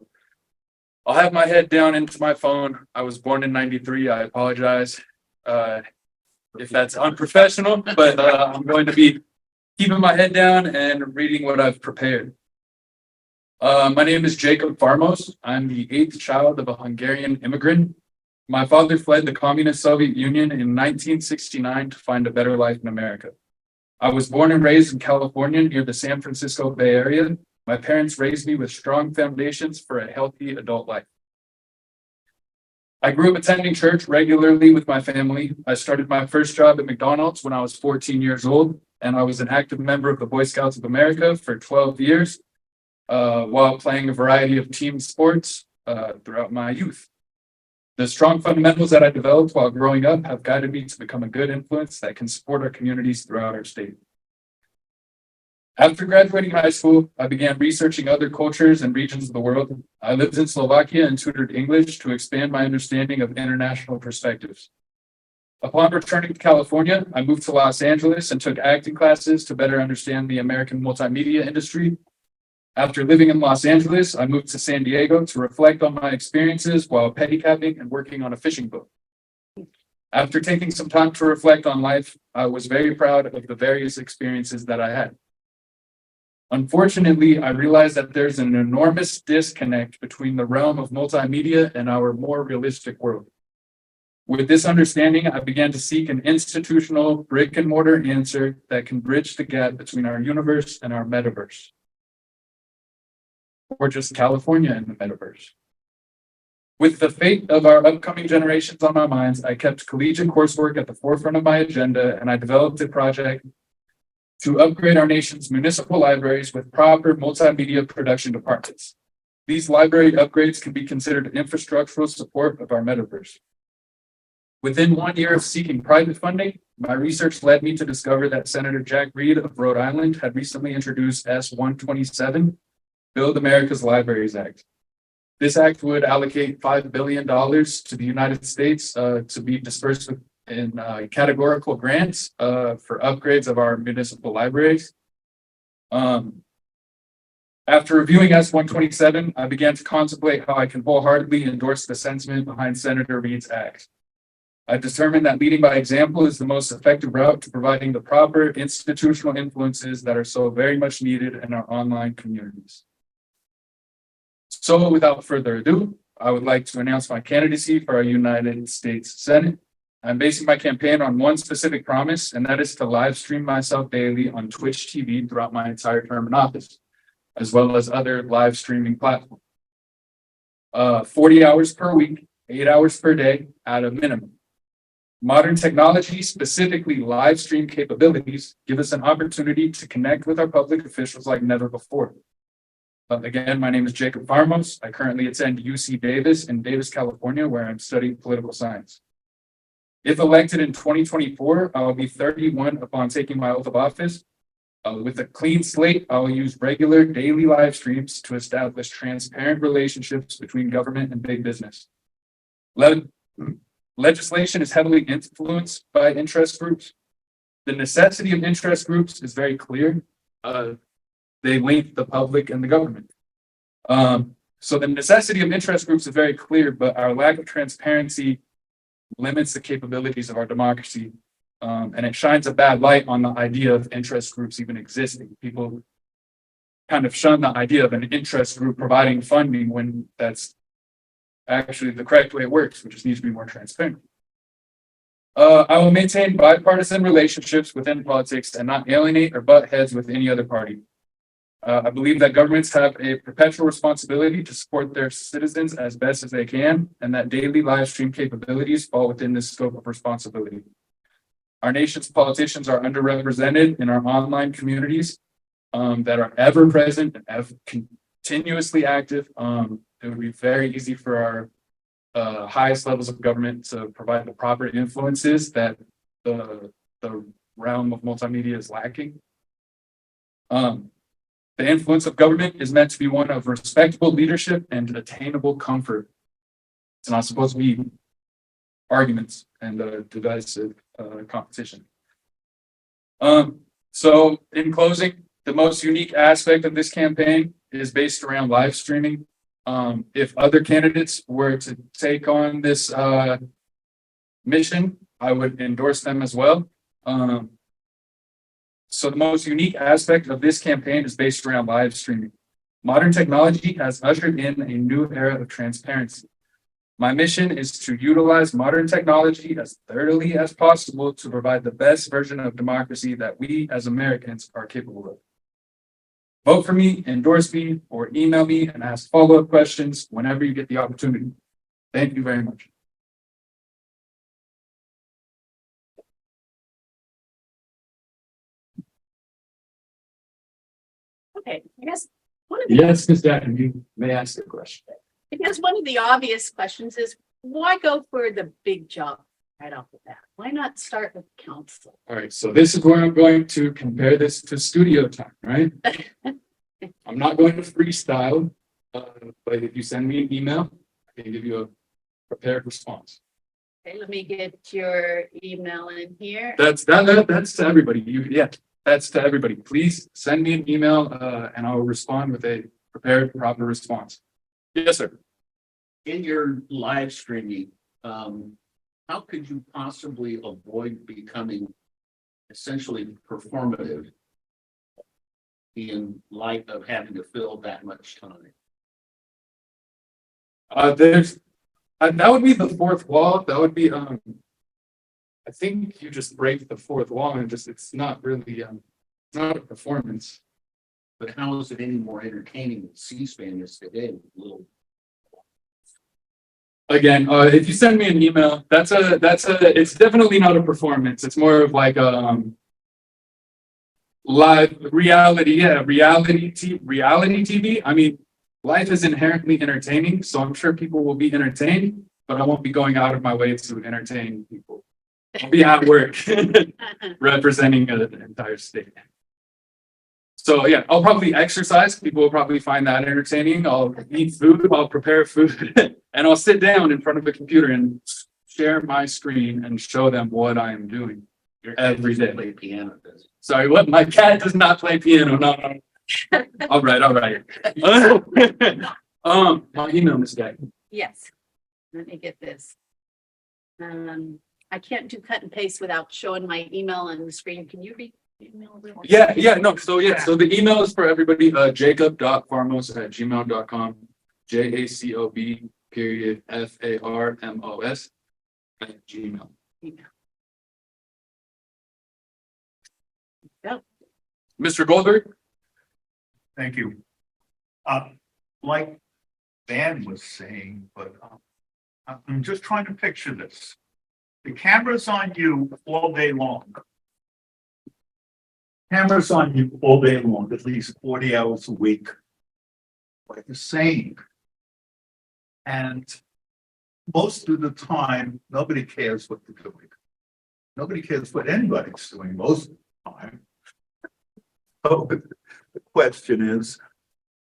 I'll have my head down into my phone. I was born in '93. I apologize if that's unprofessional, but I'm going to be keeping my head down and reading what I've prepared. My name is Jacob Farmos. I'm the 8th child of a Hungarian immigrant. My father fled the communist Soviet Union in 1969 to find a better life in America. I was born and raised in California near the San Francisco Bay Area. My parents raised me with strong foundations for a healthy adult life. I grew up attending church regularly with my family. I started my first job at McDonald's when I was 14 years old, and I was an active member of the Boy Scouts of America for 12 years, while playing a variety of team sports throughout my youth. The strong fundamentals that I developed while growing up have guided me to become a good influence that can support our communities throughout our state. After graduating high school, I began researching other cultures and regions of the world. I lived in Slovakia and tutored English to expand my understanding of international perspectives. Upon returning to California, I moved to Los Angeles and took acting classes to better understand the American multimedia industry. After living in Los Angeles, I moved to San Diego to reflect on my experiences while pedicabbing and working on a fishing boat. After taking some time to reflect on life, I was very proud of the various experiences that I had. Unfortunately, I realized that there's an enormous disconnect between the realm of multimedia and our more realistic world. With this understanding, I began to seek an institutional brick and mortar answer that can bridge the gap between our universe and our metaverse. Or just California and the metaverse. With the fate of our upcoming generations on my minds, I kept collegiate coursework at the forefront of my agenda, and I developed a project to upgrade our nation's municipal libraries with proper multimedia production departments. These library upgrades can be considered infrastructural support of our metaverse. Within 1 year of seeking private funding, my research led me to discover that Senator Jack Reed of Rhode Island had recently introduced S-127, Build America's Libraries Act. This act would allocate $5 billion to the United States to be dispersed in categorical grants for upgrades of our municipal libraries. After reviewing S-127, I began to contemplate how I can wholeheartedly endorse the sentiment behind Senator Reed's act. I determined that leading by example is the most effective route to providing the proper institutional influences that are so very much needed in our online communities. So without further ado, I would like to announce my candidacy for our United States Senate. I'm basing my campaign on one specific promise, and that is to live stream myself daily on Twitch TV throughout my entire term in office, as well as other live streaming platforms. 40 hours per week, 8 hours per day at a minimum. Modern technology, specifically live stream capabilities, give us an opportunity to connect with our public officials like never before. Again, my name is Jacob Farmos. I currently attend UC Davis in Davis, California, where I'm studying political science. If elected in 2024, I will be 31 upon taking my oath of office. With a clean slate, I will use regular daily live streams to establish transparent relationships between government and big business. Legislation is heavily influenced by interest groups. The necessity of interest groups is very clear. They link the public and the government. So the necessity of interest groups is very clear, but our lack of transparency limits the capabilities of our democracy. And it shines a bad light on the idea of interest groups even existing. People kind of shun the idea of an interest group providing funding when that's actually the correct way it works. We just need to be more transparent. I will maintain bipartisan relationships within politics and not alienate or butt heads with any other party. I believe that governments have a perpetual responsibility to support their citizens as best as they can, and that daily live stream capabilities fall within this scope of responsibility. Our nation's politicians are underrepresented in our online communities that are ever present and continuously active. It would be very easy for our highest levels of government to provide the proper influences that the realm of multimedia is lacking. The influence of government is meant to be one of respectable leadership and attainable comfort. It's not supposed to be arguments and divisive competition. So in closing, the most unique aspect of this campaign is based around live streaming. If other candidates were to take on this mission, I would endorse them as well. So the most unique aspect of this campaign is based around live streaming. Modern technology has ushered in a new era of transparency. My mission is to utilize modern technology as thoroughly as possible to provide the best version of democracy that we as Americans are capable of. Vote for me, endorse me, or email me and ask follow-up questions whenever you get the opportunity. Thank you very much. Okay, I guess one of the, Yes, Ms. Dacken, you may ask the question. I guess one of the obvious questions is why go for the big job, right off the bat. Why not start with council? All right, so this is where I'm going to compare this to studio time, right? I'm not going to freestyle, but if you send me an email, I can give you a prepared response. Okay, let me get your email in here. That's to everybody. That's to everybody. Please send me an email, and I'll respond with a prepared, proper response. Yes, sir. In your live streaming, how could you possibly avoid becoming essentially performative in light of having to fill that much time? That would be the fourth wall. That would be, I think you just break the fourth wall and it's not really, it's not a performance. But how is it any more entertaining than C-SPAN is today? Little Again, if you send me an email, it's definitely not a performance. It's more of like, live reality. Yeah, reality TV. I mean, life is inherently entertaining, so I'm sure people will be entertained, but I won't be going out of my way to entertain people. I'll be at work representing an entire state. So yeah, I'll probably exercise. People will probably find that entertaining. I'll eat food, I'll prepare food, and I'll sit down in front of the computer and share my screen and show them what I am doing every day. play piano, does it? Sorry, what? My cat does not play piano. No. All right. My email, Miss Guy. Yes. Let me get this. I can't do cut and paste without showing my email on the screen. Can you read the email? Yeah, no. So the email is for everybody, jacob.farmos@gmail.com, JACOB.FARMOS @gmail. Mr. Goldberg? Thank you. Like Dan was saying, but I'm just trying to picture this. The camera's on you all day long. Camera's on you all day long, at least 40 hours a week. Like you're saying. And most of the time, nobody cares what they're doing. Nobody cares what anybody's doing most of the time. So the question is,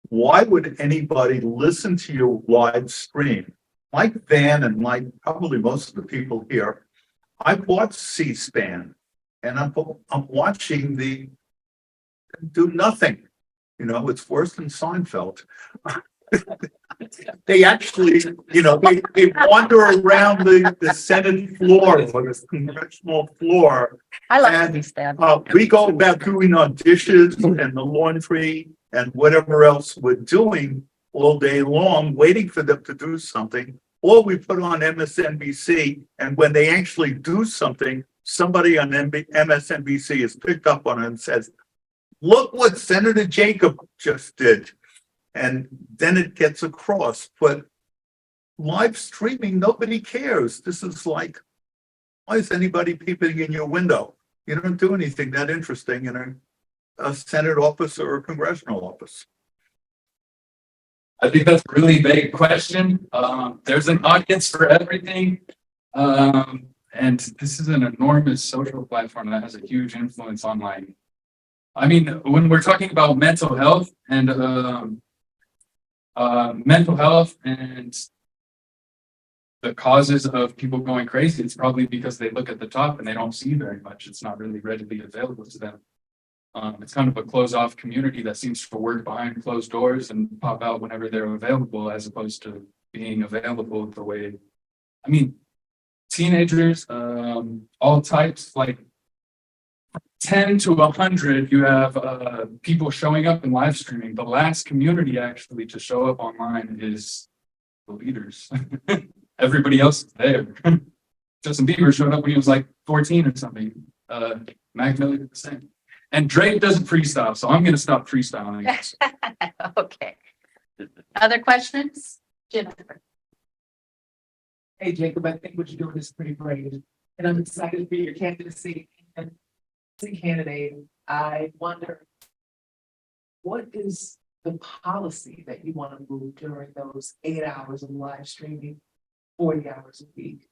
why would anybody listen to your live stream? Like Van and like probably most of the people here, I watch C-SPAN and I'm watching the do nothing. You know, it's worse than Seinfeld. They actually, they wander around the Senate floor or the congressional floor. I love And, Esteen. we go about doing our dishes and the laundry and whatever else we're doing all day long, waiting for them to do something. Or we put on MSNBC, and when they actually do something, somebody on MSNBC is picked up on it and says, look what Senator Jacob just did. And then it gets across. But live streaming, nobody cares. This is like, why is anybody peeping in your window? You don't do anything that interesting in a Senate office or a congressional office. I think that's a really vague question. There's an audience for everything. And this is an enormous social platform that has a huge influence online. I mean, when we're talking about mental health and the causes of people going crazy, it's probably because they look at the top and they don't see very much. It's not really readily available to them. It's kind of a closed off community that seems to work behind closed doors and pop out whenever they're available, as opposed to being available the way, I mean, teenagers, all types, like 10 to 100, you have people showing up and live streaming. The last community actually to show up online is the leaders. Everybody else is there. Justin Bieber showed up when he was like 14 or something. Mac Miller did the same. And Drake doesn't freestyle, so I'm going to stop freestyling. Okay. Other questions? Jennifer. Hey, Jacob, I think what you're doing is pretty brave, and I'm excited for your candidacy. And as a candidate, I wonder, what is the policy that you want to move during those 8 hours of live streaming, 40 hours a week?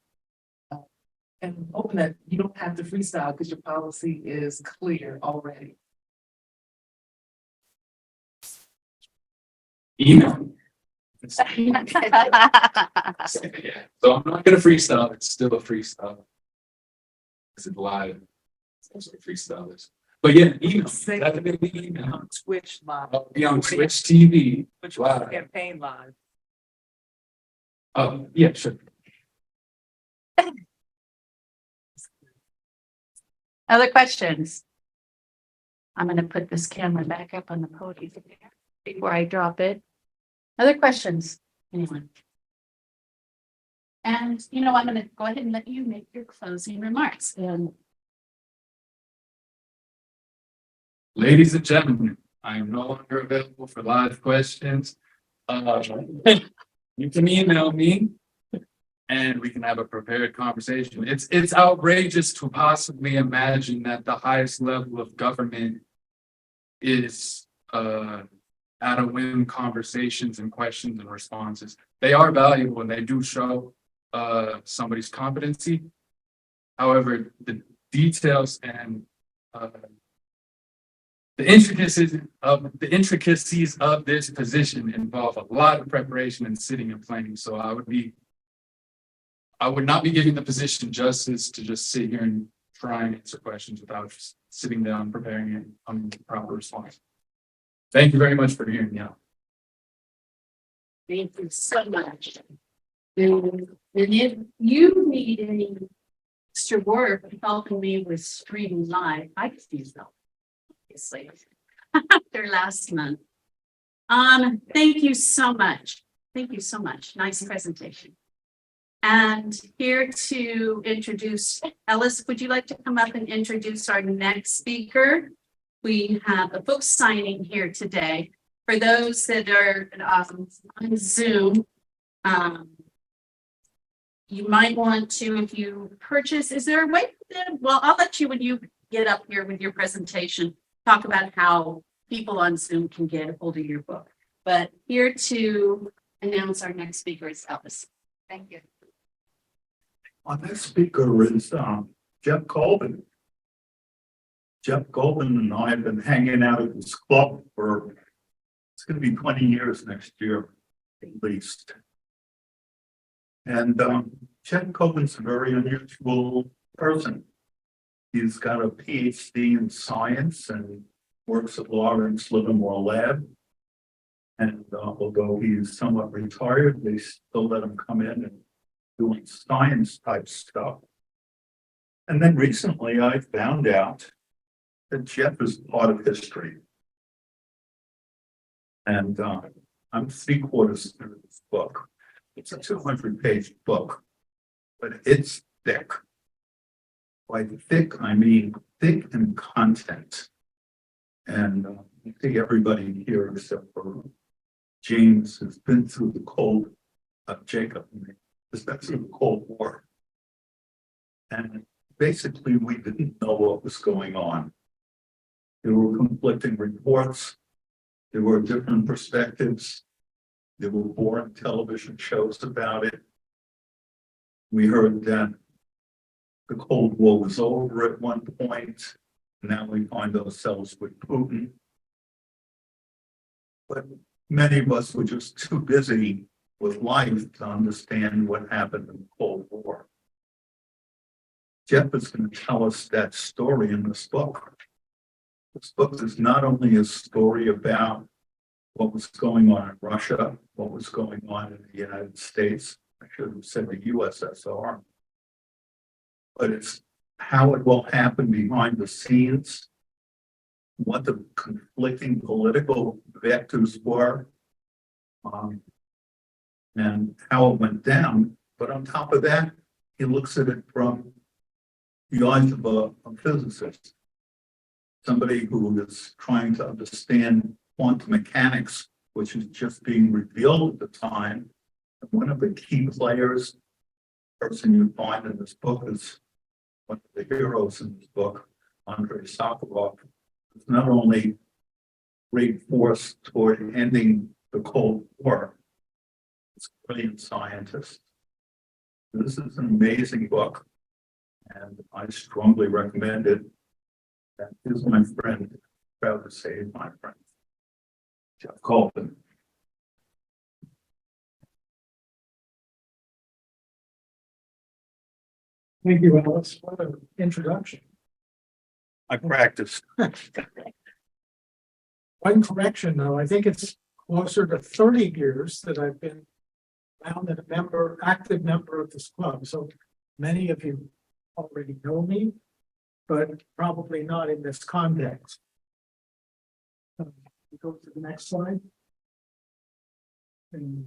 And I'm hoping that you don't have to freestyle because your policy is clear already. Email. So I'm not gonna freestyle, it's still a freestyle. Is it live? It's a freestyle. But yeah, email, definitely email. On Twitch live, I'll be on Twitch TV. which Wow. was campaign live. Oh, yeah, sure. Other questions? I'm gonna put this camera back up on the podium before I drop it. Other questions? Anyone? And you know, I'm gonna go ahead and let you make your closing remarks and Ladies and gentlemen, I am no longer available for live questions. You can email me and we can have a prepared conversation. It's outrageous to possibly imagine that the highest level of government is at a whim conversations and questions and responses. They are valuable and they do show somebody's competency. However, the details and the intricacies of this position involve a lot of preparation and sitting and planning. So I would not be giving the position justice to just sit here and try and answer questions without just sitting down, preparing it on the proper response. Thank you very much for hearing me out. thank you so much. And if you need any extra work helping me with streaming live, I could use help. Obviously, after last month. Thank you so much. Thank you so much. Nice presentation. And here to introduce, Ellis, would you like to come up and introduce our next speaker? We have a book signing here today. For those that are on Zoom, you might want to, if you purchase, is there a way? Well, I'll let you, when you get up here with your presentation, talk about how people on Zoom can get a hold of your book. But here to announce our next speaker is Ellis. Thank you. Our next speaker is Jeff Colvin. Jeff Colvin and I have been hanging out at this club for, it's going to be 20 years next year, at least. And Jeff Colvin's a very unusual person. He's got a PhD in science and works at Lawrence Livermore Lab. And although he's somewhat retired, they still let him come in and doing science type stuff. And then recently I found out that Jeff is part of history. And I'm 3/4 through this book. It's a 200-page book, but it's thick. By thick, I mean thick in content. And I think everybody here except for James has been through the Jacob has been through the Cold War. And basically we didn't know what was going on. There were conflicting reports. There were different perspectives. There were boring television shows about it. We heard that the Cold War was over at one point. Now we find ourselves with Putin. But many of us were just too busy with life to understand what happened in the Cold War. Jeff is going to tell us that story in this book. This book is not only a story about what was going on in Russia, what was going on in the United States, I should have said the USSR, but it's how it will happen behind the scenes, what the conflicting political vectors were, and how it went down. But on top of that, he looks at it from the eyes of a physicist, somebody who is trying to understand quantum mechanics, which is just being revealed at the time. And one of the key players, person you find in this book is one of the heroes in this book, Andrei Sakharov, is not only great force toward ending the Cold War, it's a brilliant scientist. This is an amazing book. And I strongly recommend it. That is my friend, proud to say is my friend. Jeff Colvin. Thank you, Alice. What an introduction. I practiced. One correction, though, I think it's closer to 30 years that I've been found a active member of this club. So many of you already know me, but probably not in this context. We go to the next slide. And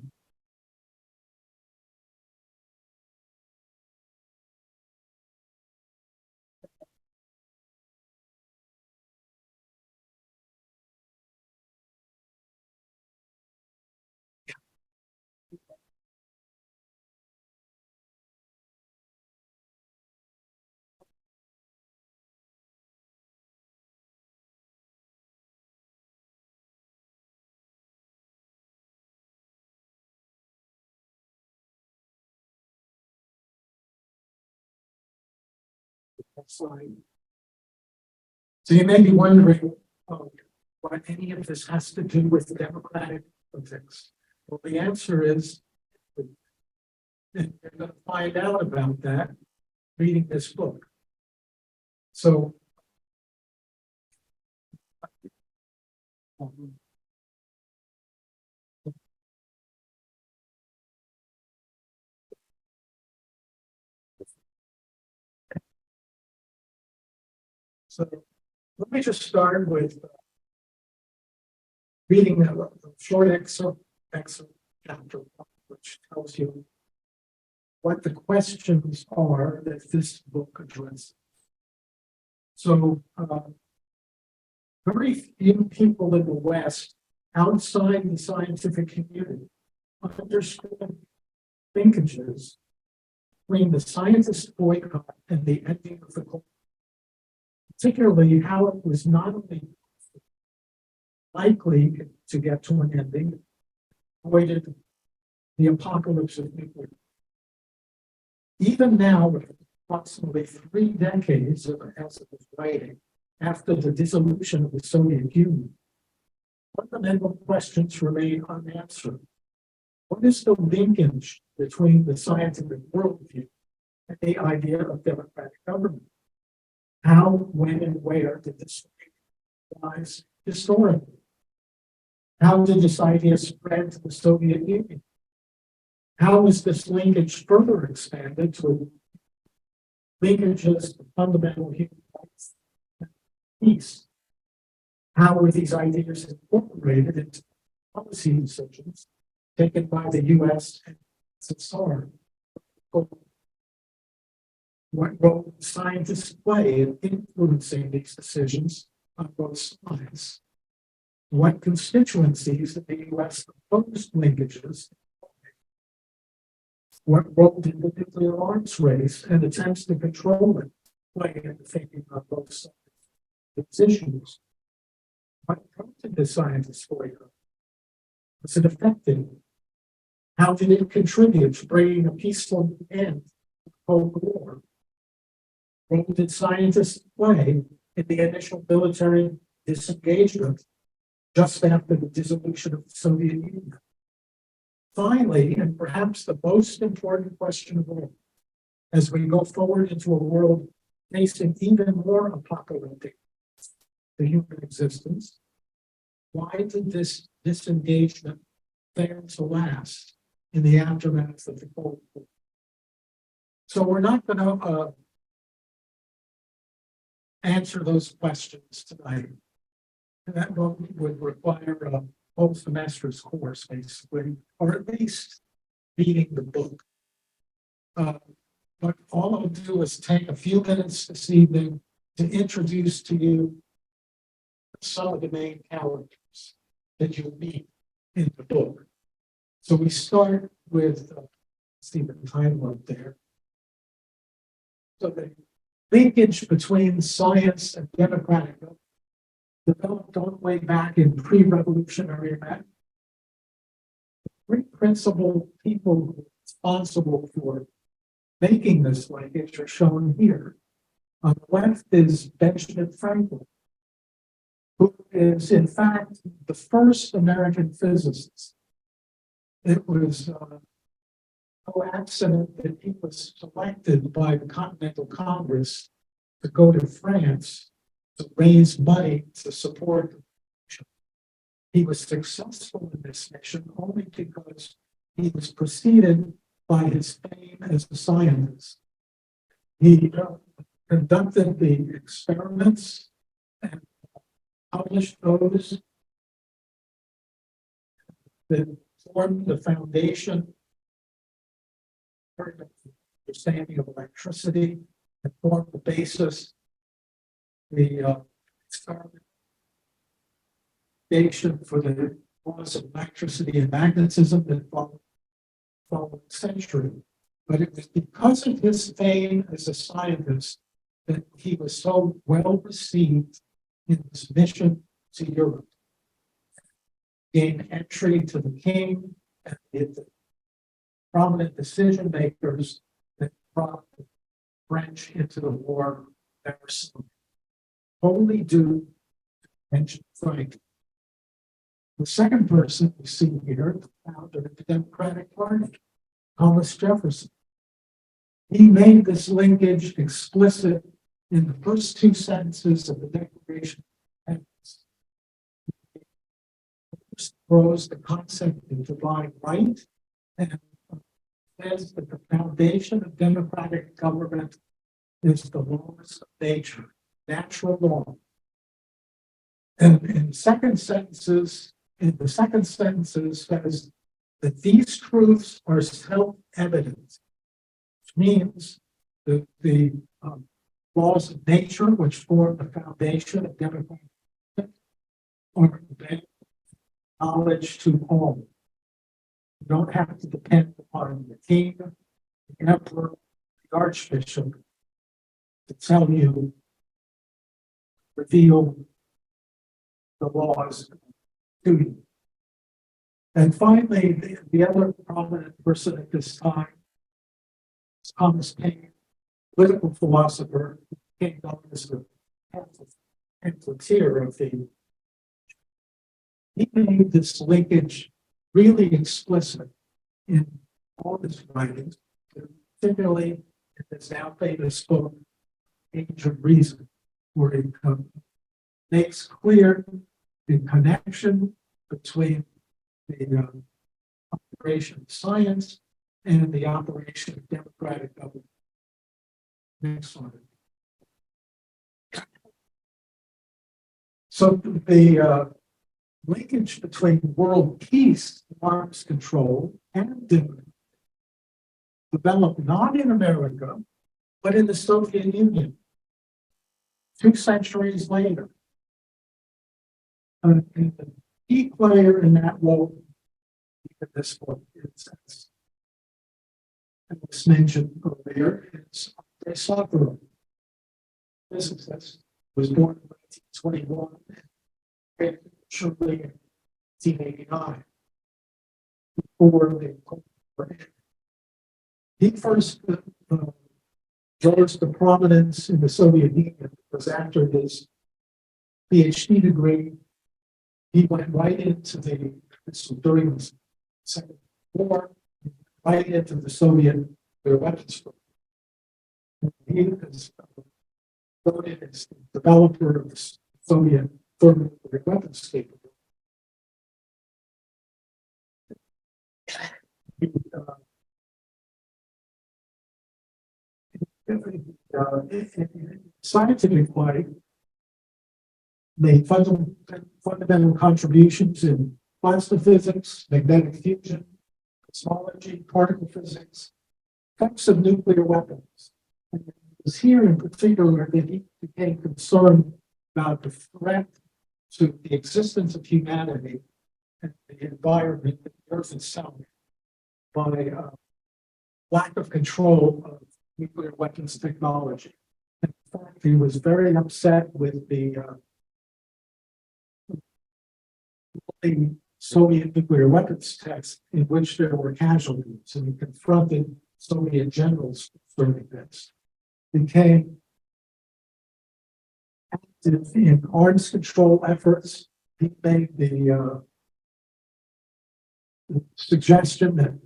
next slide. So you may be wondering what any of this has to do with democratic politics. Well, the answer is, and you're going to find out about that reading this book. So, so let me just start with reading a short excerpt chapter, which tells you what the questions are that this book addresses. So, very few people in the West outside the scientific community understand linkages between the scientist boycott and the ending of the Cold War. Particularly how it was not only likely to get to an ending, avoided the apocalypse of nuclear. Even now, with approximately 3 decades of as of his writing, after the dissolution of the Soviet Union, fundamental questions remain unanswered. What is the linkage between the scientific worldview and the idea of democratic government? How, when, and where did this rise historically? How did this idea spread to the Soviet Union? How is this linkage further expanded to linkages to fundamental human rights and peace? How were these ideas incorporated into policy decisions taken by the U.S. and USSR? What role do scientists play in influencing these decisions on both sides? What constituencies in the U.S. opposed linkages? What role did the nuclear arms race and attempts to control it play in the thinking on both sides of these issues? What prompted the scientists boycott? Was it effective? How did it contribute to bringing a peaceful end to the Cold War? What role did scientists play in the initial military disengagement just after the dissolution of the Soviet Union? Finally, and perhaps the most important question of all, as we go forward into a world facing even more apocalyptic to human existence, why did this disengagement fail to last in the aftermath of the Cold War? So we're not going to answer those questions tonight. And that would require a whole semester's course, basically, or at least reading the book. But all I'll do is take a few minutes this evening to introduce to you some of the main characters that you'll meet in the book. So we start with Stephen title up there. So the linkage between science and democratic government developed all the way back in pre-revolutionary America. The three principal people responsible for making this linkage are shown here. On the left is Benjamin Franklin, who is in fact the first American physicist. It was no accident that he was selected by the Continental Congress to go to France to raise money to support the mission. He was successful in this mission only because he was preceded by his fame as a scientist. He conducted the experiments and published those that formed the foundation for the understanding of electricity and formed the basis, the foundation for the laws of electricity and magnetism that followed century. But it was because of his fame as a scientist that he was so well received in his mission to Europe. Gained entry to the king and the prominent decision makers that brought the French into the war that were so wholly due to Benjamin Franklin. The second person we see here, the founder of the Democratic Party, Thomas Jefferson. He made this linkage explicit in the first two sentences of the Declaration of Independence. First throws the concept of divine right and says that the foundation of democratic government is the laws of nature, natural law. And in the second sentences says that these truths are self-evident, which means that the laws of nature, which form the foundation of democratic government, are knowledge to all. You don't have to depend upon the king, the emperor, the archbishop to tell you, reveal the laws to you. And finally, the other prominent person at this time is Thomas Paine, political philosopher, who became known as the pamphleteer of the. He made this linkage really explicit in all his writings, particularly in his now famous book, Age of Reason, where he makes clear the connection between the operation of science and the operation of democratic government. Next slide. So the linkage between world peace, arms control, and democracy developed not in America, but in the Soviet Union 2 centuries later. And the key player in that role, in this book, is, as was mentioned earlier, is Andrei Sakharov, physicist, was born in 1921, and shortly in 1989, before the Cold War ended. He first rose to prominence in the Soviet Union because after his PhD degree, he went right into during the Second War, right into the Soviet weapons program. He is voted as the developer of the Soviet thermonuclear weapons capability. Scientific life made fundamental contributions in plasma physics, magnetic fusion, cosmology, particle physics, effects of nuclear weapons. And it was here in particular that he became concerned about the threat to the existence of humanity and the environment, the Earth itself, by lack of control of nuclear weapons technology. In fact, he was very upset with the Soviet nuclear weapons test in which there were casualties, and he confronted Soviet generals during this, became active in arms control efforts. He made the suggestion that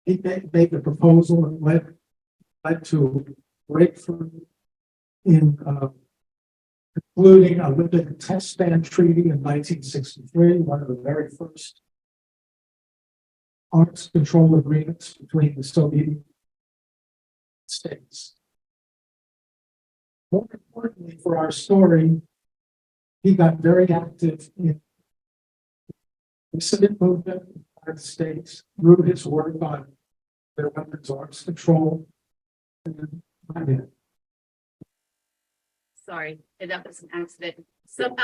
he made the proposal and led to a breakthrough in concluding a limited test ban treaty in 1963, one of the very first arms control agreements between the Soviet states. More importantly for our story, he got very active in the dissident movement in the United States through his work on their weapons arms control. And Sorry, that was an accident. So,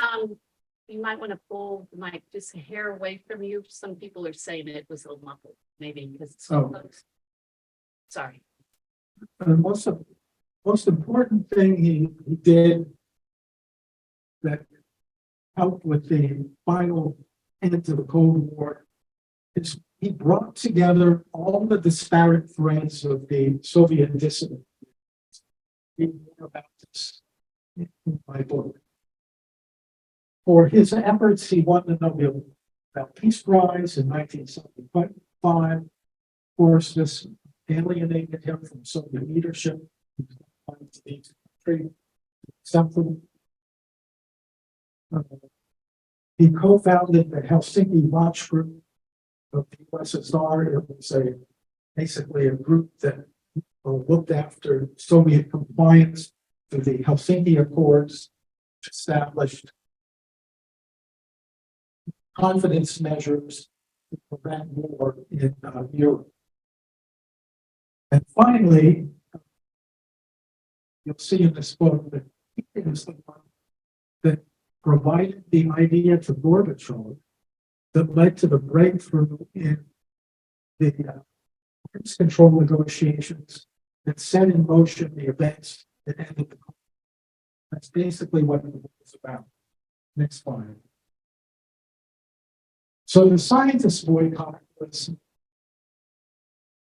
you might want to pull the mic just a hair away from you. Some people are saying it was a little muffled, maybe because it's so Oh. close. Sorry. the most important thing he did that helped with the final end to the Cold War is he brought together all the disparate threads of the Soviet dissident. Read more about this in my book. For his efforts, he won the Nobel Peace Prize in 1975. Of course, this alienated him from Soviet leadership. Something. He co-founded the Helsinki Watch Group of the USSR. It was basically a group that looked after Soviet compliance to the Helsinki Accords, which established confidence measures to prevent war in Europe. And finally, you'll see in this book that he is the one that provided the idea to Gorbachev that led to the breakthrough in the arms control negotiations that set in motion the events that ended the conflict. That's basically what the book is about. Next slide. So the scientists' boycott was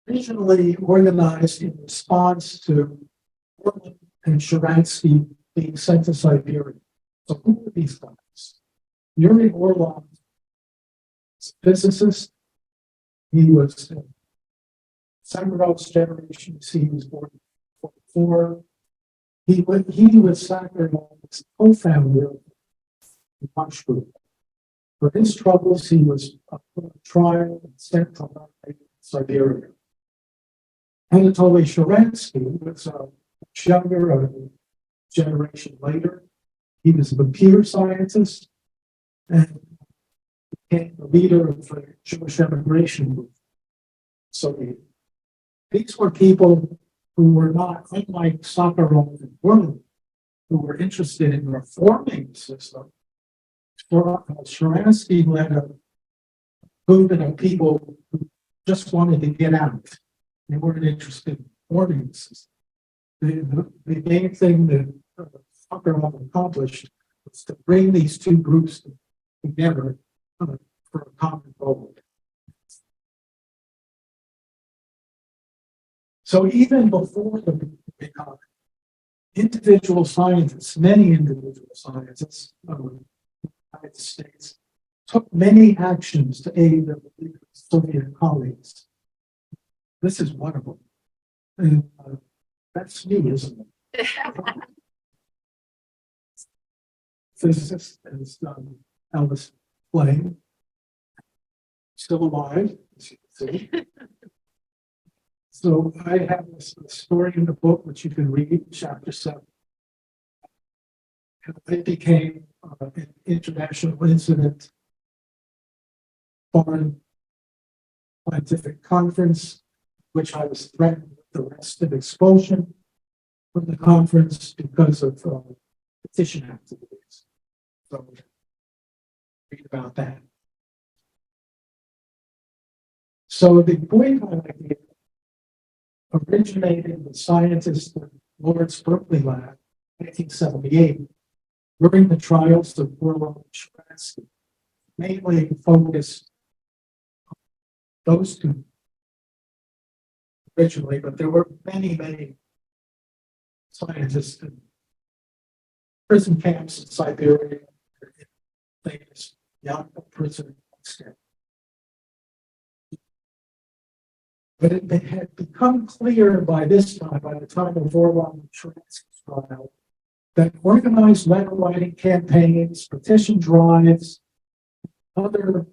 originally organized in response to Orlov and Sharansky being sent to Siberia. So who were these guys? Yuri Orlov was a physicist. He was Samarov's generation. He was born in 1944. He was Sakarov's co-founder of the Watch Group. For his troubles, he was put on trial and sent to Siberia. Anatoly Sharansky was much younger, a generation later. He was a computer scientist and became the leader of the Jewish emigration movement. So these were people who were not, unlike Sakharov and Orlov, who were interested in reforming the system. Sharansky led a movement of people who just wanted to get out. They weren't interested in reforming the system. The main thing that Sakharov accomplished was to bring these two groups together for a common goal. So even before the boycott, individual scientists, many individual scientists, United States took many actions to aid their Soviet colleagues. This is one of them. And that's me, isn't it? Physicist is Elvis Blaine, still alive, as you can see. So I have this story in the book, which you can read, chapter 7. It became an international incident, foreign scientific conference, which I was threatened with arrest and expulsion from the conference because of petition activities. So read about that. So the boycott idea originated with scientists at Lawrence Berkeley Lab in 1978 during the trials of Orlov and Sharansky, mainly focused on those two originally, but there were many scientists in prison camps in Siberia, famous Yalta prison. But it had become clear by this time, by the time of Orlov Trotsky's trial, that organized letter writing campaigns, petition drives, other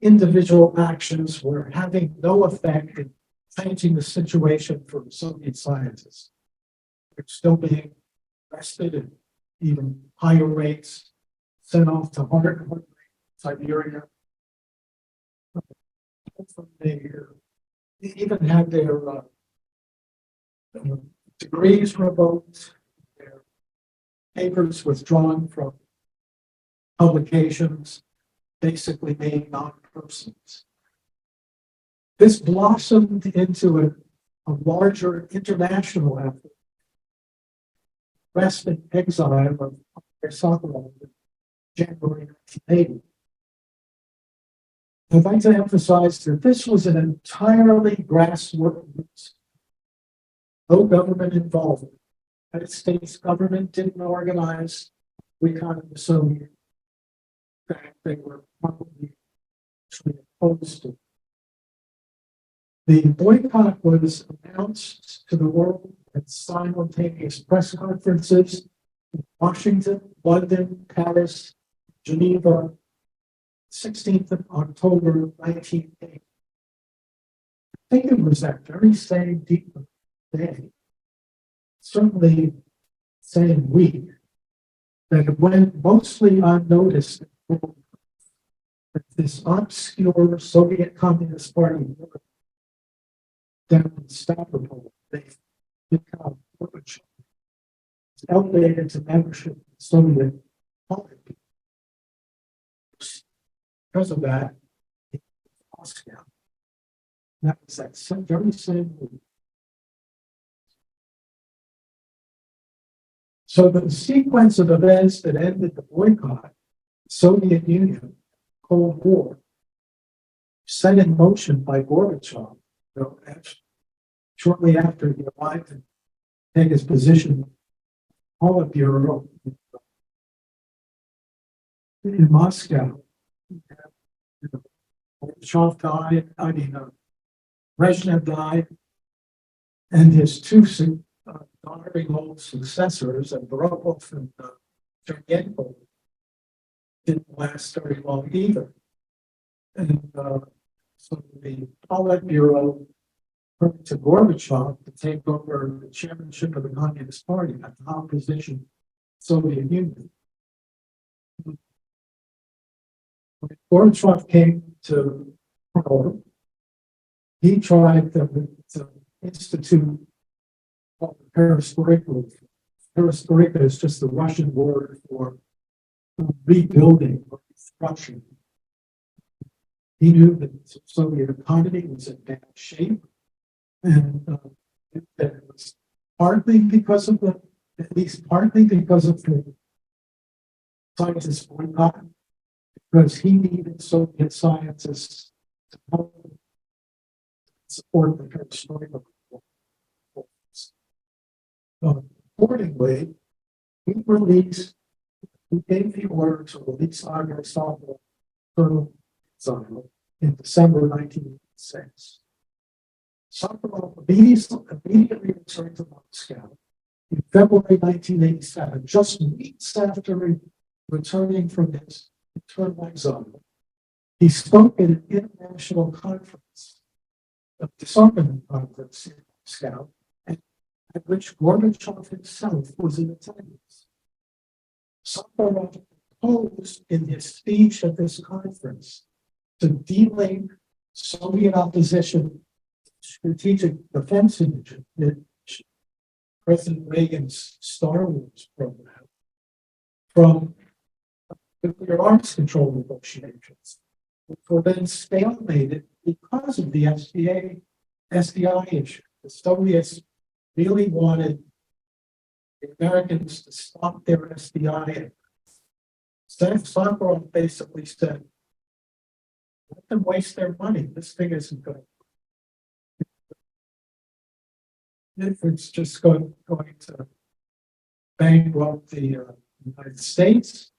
individual actions were having no effect in changing the situation for Soviet scientists. They're still being arrested at even higher rates, sent off to Siberia. They even had their degrees revoked, their papers withdrawn from publications, basically made non-persons. This blossomed into a larger international effort. Arrest and exile of Sakharov in January 1980. I'd like to emphasize that this was an entirely grassroots, no government involvement. The United States government didn't organize recon of the Soviet. In fact, they were probably opposed to it. The boycott was announced to the world at simultaneous press conferences in Washington, London, Paris, Geneva, 16th of October, 1980. I think it was that very same deep day, certainly same week, that it went mostly unnoticed that this obscure Soviet Communist Party down in Stavropol, they become elevated to membership in Soviet politics. Because of that, Moscow. That was that very same week. So the sequence of events that ended the boycott, Soviet Union, Cold War, set in motion by Gorbachev, shortly after he arrived and take his position Politburo in Moscow. Gorbachev died, Brezhnev died, and his two daughter-in-law successors, Andropov and Cheryenko, didn't last very long either. And so the Politburo turned to Gorbachev to take over the chairmanship of the Communist Party at the opposition Soviet Union. When Gorbachev came to power, he tried to institute called perestroika. Perestroika is just the Russian word for rebuilding or construction. He knew that the Soviet economy was in bad shape, and that it was partly because of at least partly because of the scientists boycott, because he needed Soviet scientists to help support the perestroika. Accordingly, we gave the order to release Andrei Sakharov from exile in December 1986. Sakharov immediately returned to Moscow in February 1987, just weeks after returning from his internal exile. He spoke at an international conference, a disarmament conference in Moscow, at which Gorbachev himself was in attendance. Sakharov proposed in his speech at this conference to delink Soviet opposition strategic defense initiative, President Reagan's Star Wars program, from nuclear arms control negotiations, which were then stalemated because of the SDI issue. The Soviets really wanted the Americans to stop their SDI. Sakharov basically said, let them waste their money. This thing isn't good. if it's just going to bankrupt the United States,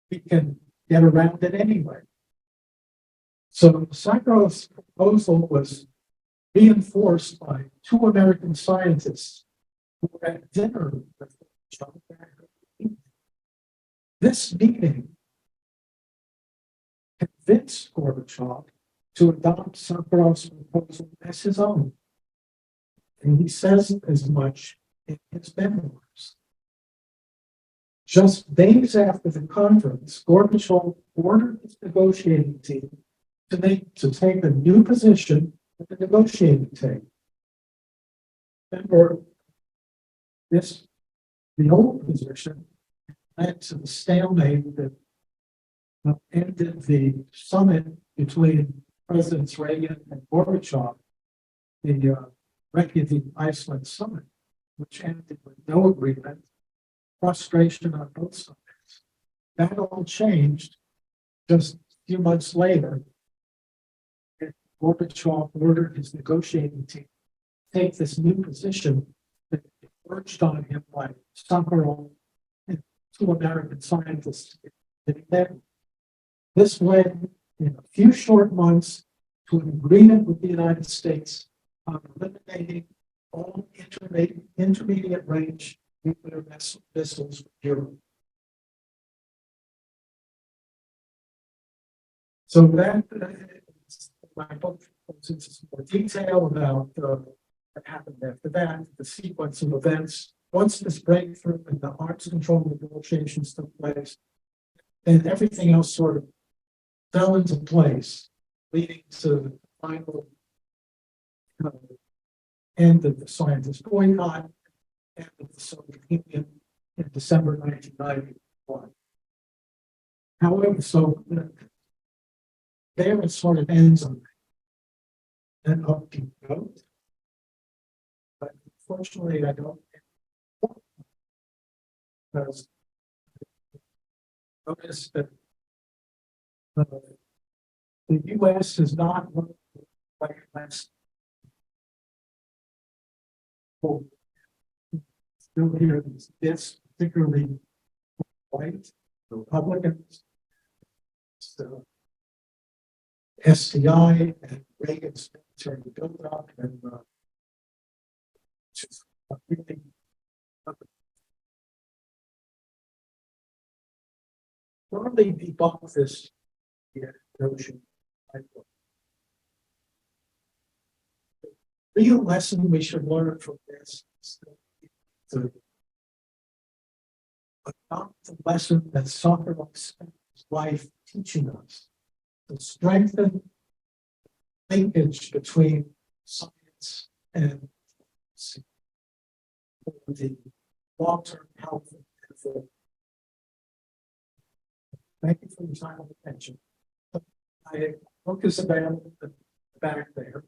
we can get around it anyway. So Sakharov's proposal was reinforced by two American scientists who were at dinner with John Gorbachev. This meeting convinced Gorbachev to adopt Sakharov's proposal as his own. And he says as much in his memoirs. Just days after the conference, Gorbachev ordered his negotiating team to take a new position at the negotiating table. Remember, the old position led to the stalemate that ended the summit between Presidents Reagan and Gorbachev, the Reykjavik, Iceland summit, which ended with no agreement, frustration on both sides. That all changed just a few months later. Gorbachev ordered his negotiating team to take this new position that urged on him by Sakharov and two American scientists that he met. This led in a few short months to an agreement with the United States on eliminating all intermediate range nuclear missiles from Europe. So that my book goes into some more detail about what happened after that, the sequence of events. Once this breakthrough in the arms control negotiations took place, then everything else sort of fell into place, leading to the final end of the scientist boycott, end of the Soviet Union in December 1991. However, so there it sort of ends on an upbeat note. But unfortunately, I don't, because notice that the U.S. is not like last. Still here, this particularly white Republicans, so SDI and Reagan's military buildup and just really thoroughly debunk this notion. The real lesson we should learn from this is to adopt the lesson that Sakharov spent his life teaching us, to strengthen linkage between science and the long-term health and benefit. Thank you for your time and attention. My book is available at the back there.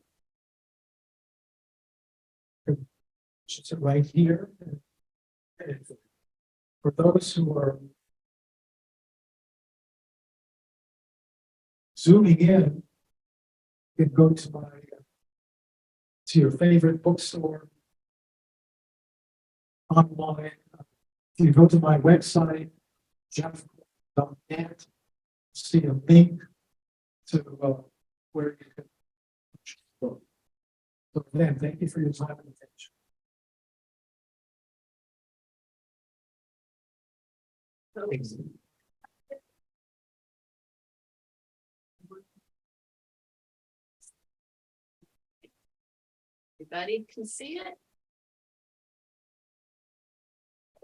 It's right here. And for those who are zooming in, you can go to your favorite bookstore online. You go to my website, jeff.net, see a link to where you can purchase the book. So again, thank you for your time and attention. Everybody can see it.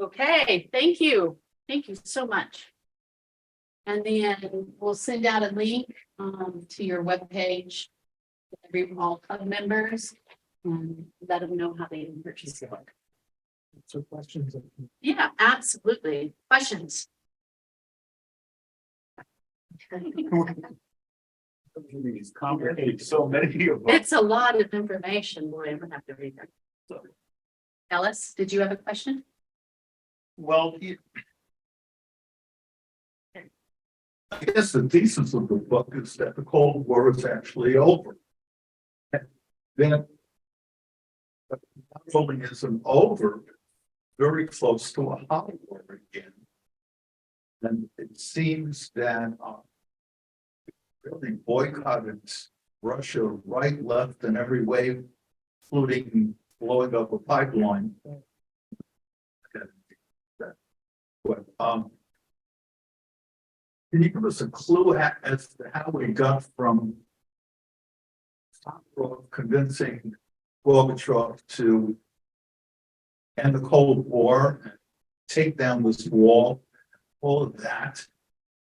Okay, thank you. Thank you so much. And then we'll send out a link to your webpage to all club members and let them know how they can purchase the book. So questions? Yeah, absolutely. Questions? It's complicated, so many of them. It's a lot of information. Boy, I'm gonna have to read that. Ellis, did you have a question? Well, I guess the thesis of the book is that the Cold War is actually over. Then Communism over, very close to a high water again. And it seems that really boycotted Russia right, left, and every way, including blowing up a pipeline. But, can you give us a clue as to how we got from convincing Gorbachev to end the Cold War, take down this wall, all of that,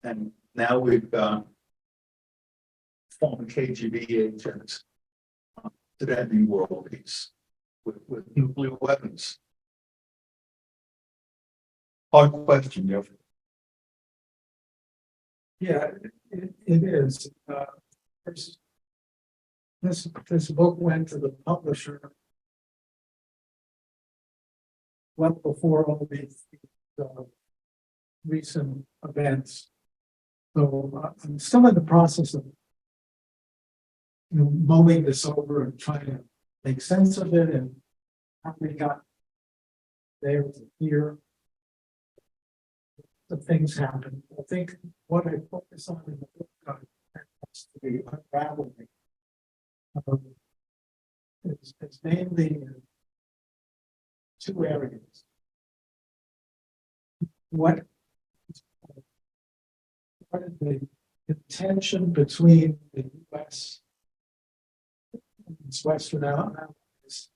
and now we've got former KGB agents threatening world peace with nuclear weapons. Hard question, Jeff. Yeah, it is. This book went to the publisher well before all these recent events. So I'm still in the process of mulling this over and trying to make sense of it and how we got there to here. The things happen. I think what I focus on in the book has to be unraveling. It's mainly two areas. What is the tension between the U.S. and its Western allies?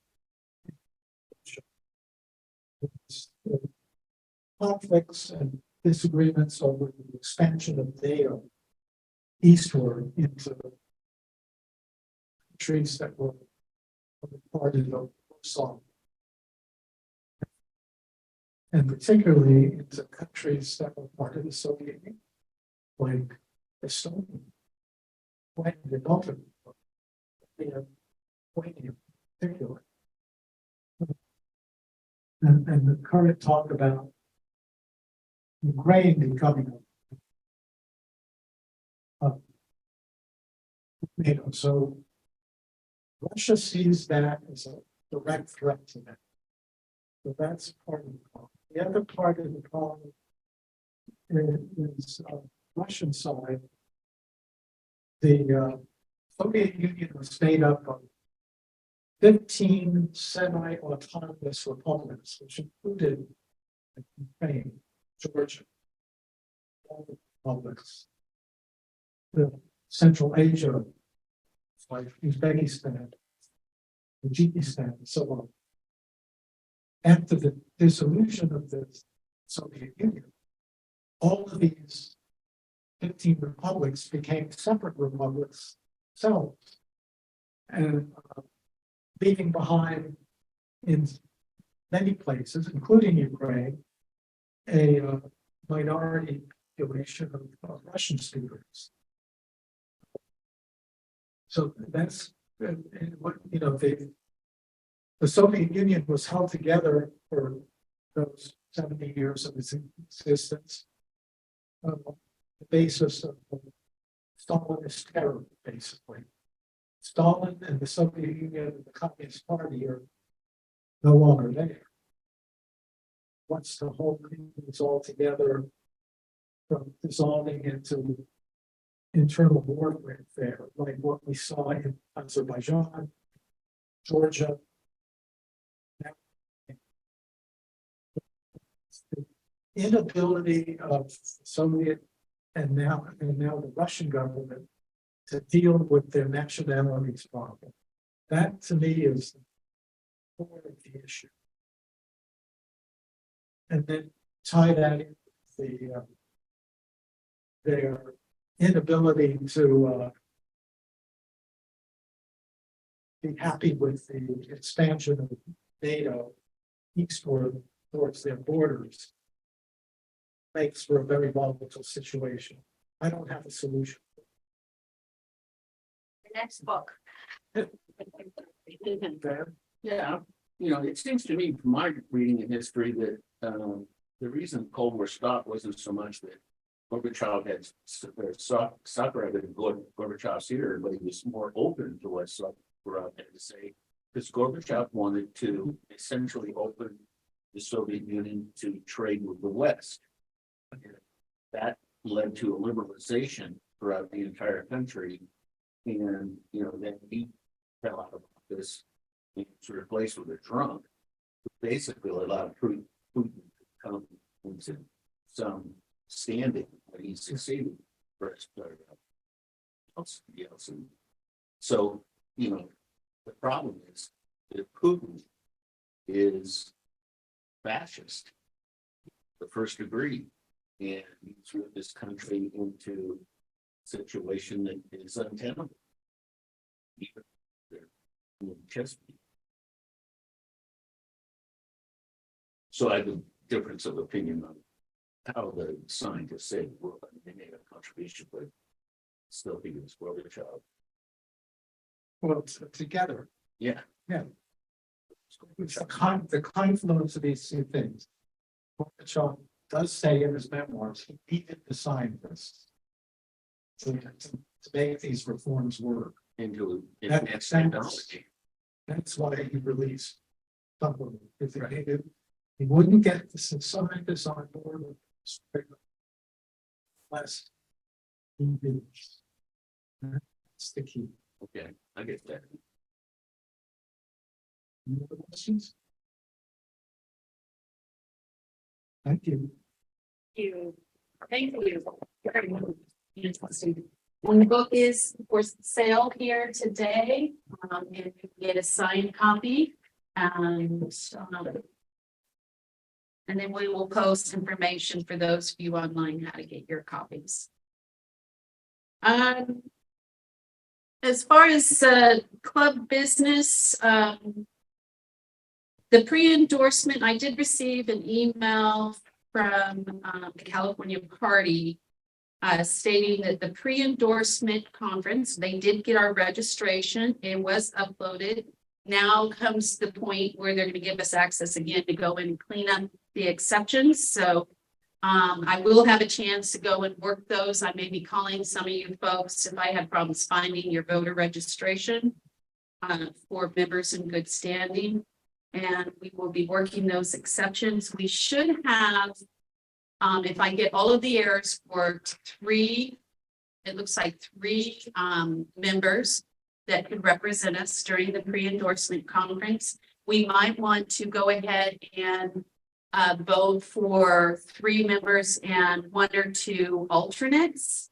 Conflicts and disagreements over the expansion of NATO eastward into countries that were part of the Warsaw, and particularly into countries that were part of the Soviet Union, like Estonia, like the Baltic, particularly. And the current talk about Ukraine becoming NATO. So Russia sees that as a direct threat to them. So that's part of the problem. The other part of the problem is Russian side. The Soviet Union was made up of 15 semi-autonomous republics, which included Ukraine, Georgia, all the republics, the Central Asia, like Uzbekistan, Tajikistan, and so on. After the dissolution of the Soviet Union, all of these 15 republics became separate republics themselves, and leaving behind in many places, including Ukraine, a minority population of Russian speakers. So that's what the Soviet Union was held together for those 70 years of its existence, the basis of Stalinist terror, basically. Stalin and the Soviet Union and the Communist Party are no longer there. Once the whole thing is all together, from dissolving into internal warfare, like what we saw in Azerbaijan, Georgia. The inability of Soviet and now the Russian government to deal with their nationalities problem. That to me is the core of the issue. And then tie that into their inability to be happy with the expansion of NATO eastward towards their borders makes for a very volatile situation. I don't have a solution. Next book. Yeah, it seems to me from my reading in history that the reason Cold War stopped wasn't so much that Gorbachev had separated Gorbachev's here, but he was more open to what Gorbachev had to say. because Gorbachev wanted to essentially open the Soviet Union to trade with the West. That led to a liberalization throughout the entire country. And, then he fell out of office and was replaced with a drunk. Basically allowed Putin to come into some standing when he succeeded. Yeltsin. So, the problem is that Putin is fascist, the first degree, and he threw this country into a situation that is untenable. Even in Chesapeake. So I have a difference of opinion on how the scientists say, well, they made a contribution, but still he was Gorbachev. Well, together, Yeah. it's the confluence of these two things. Gorbachev does say in his memoirs, he needed the scientists to make these reforms work. Into That advanced sense. technology. That's why he released supplement, because he wouldn't get the scientists on board with this unless he did. That's the key. Okay, I get that. Any other questions? Thank you. Thank you. And the book is for sale here today, and you can get a signed copy. And then we will post information for those of you online how to get your copies. As far as club business, the pre-endorsement, I did receive an email from the California Party stating that the pre-endorsement conference, they did get our registration. It was uploaded. Now comes the point where they're going to give us access again to go and clean up the exceptions. So I will have a chance to go and work those. I may be calling some of you folks if I have problems finding your voter registration for members in good standing. And we will be working those exceptions. We should have, if I get all of the errors worked, it looks like three members that could represent us during the pre-endorsement conference. We might want to go ahead and vote for 3 members and 1 or 2 alternates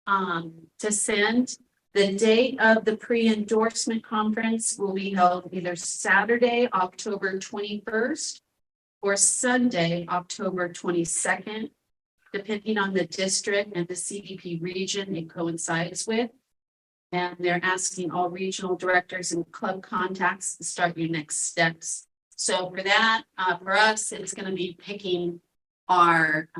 to send. The date of the pre-endorsement conference will be held either Saturday, October 21st, or Sunday, October 22nd, depending on the district and the CDP region it coincides with. And they're asking all regional directors and club contacts to start your next steps. So for that, for us, it's going to be picking our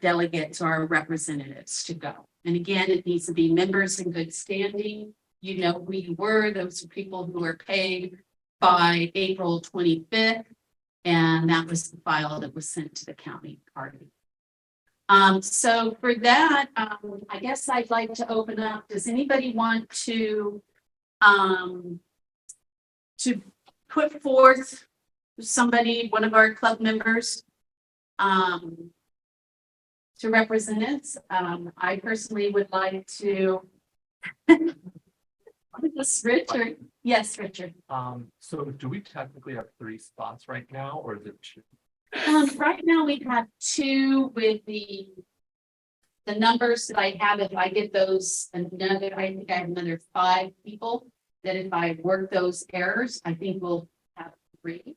delegates, our representatives to go. And again, it needs to be members in good standing. You know who you were. Those are people who were paid by April 25th. And that was the file that was sent to the county party. So for that, I guess I'd like to open up. Does anybody want to put forth somebody, one of our club members, to represent us? I personally would like to. Richard. Yes, Richard. So do we technically have 3 spots right now, or is it 2? Right now we have 2 with the numbers that I have. If I get those, I think I have another 5 people that if I work those errors, I think we'll have 3.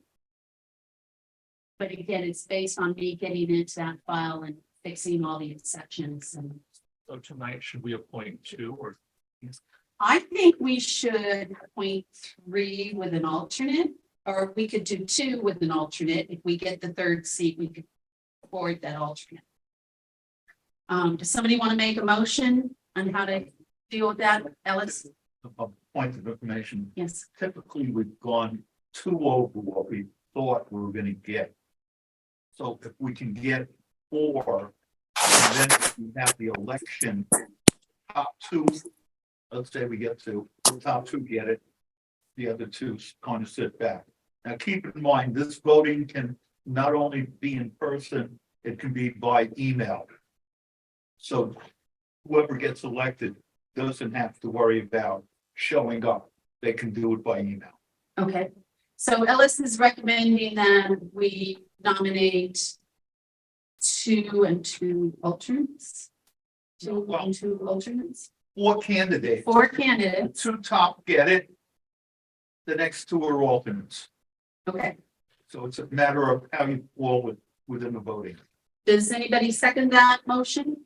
But again, it's based on me getting into that file and fixing all the exceptions. And So tonight, should we appoint 2 or? I think we should appoint 3 with an alternate, or we could do 2 with an alternate. If we get the 3rd seat, we could forward that alternate. Does somebody want to make a motion on how to deal with that, Ellis? A point of information, Yes. typically we've gone 2 over what we thought we were gonna get. So if we can get 4, and then we have the election, top 2, let's say we get 2, the top 2 get it. the other two kind of sit back. Now, keep in mind, this voting can not only be in person, it can be by email. So whoever gets elected doesn't have to worry about showing up. They can do it by email. Okay, so Ellis is recommending that we nominate 2 and 2 alternates. 2 and 2 alternates, 4 candidates. 4 The candidates. 2 top get it. The next 2 are alternates. Okay, So it's a matter of how you fall within the voting. does anybody second that motion?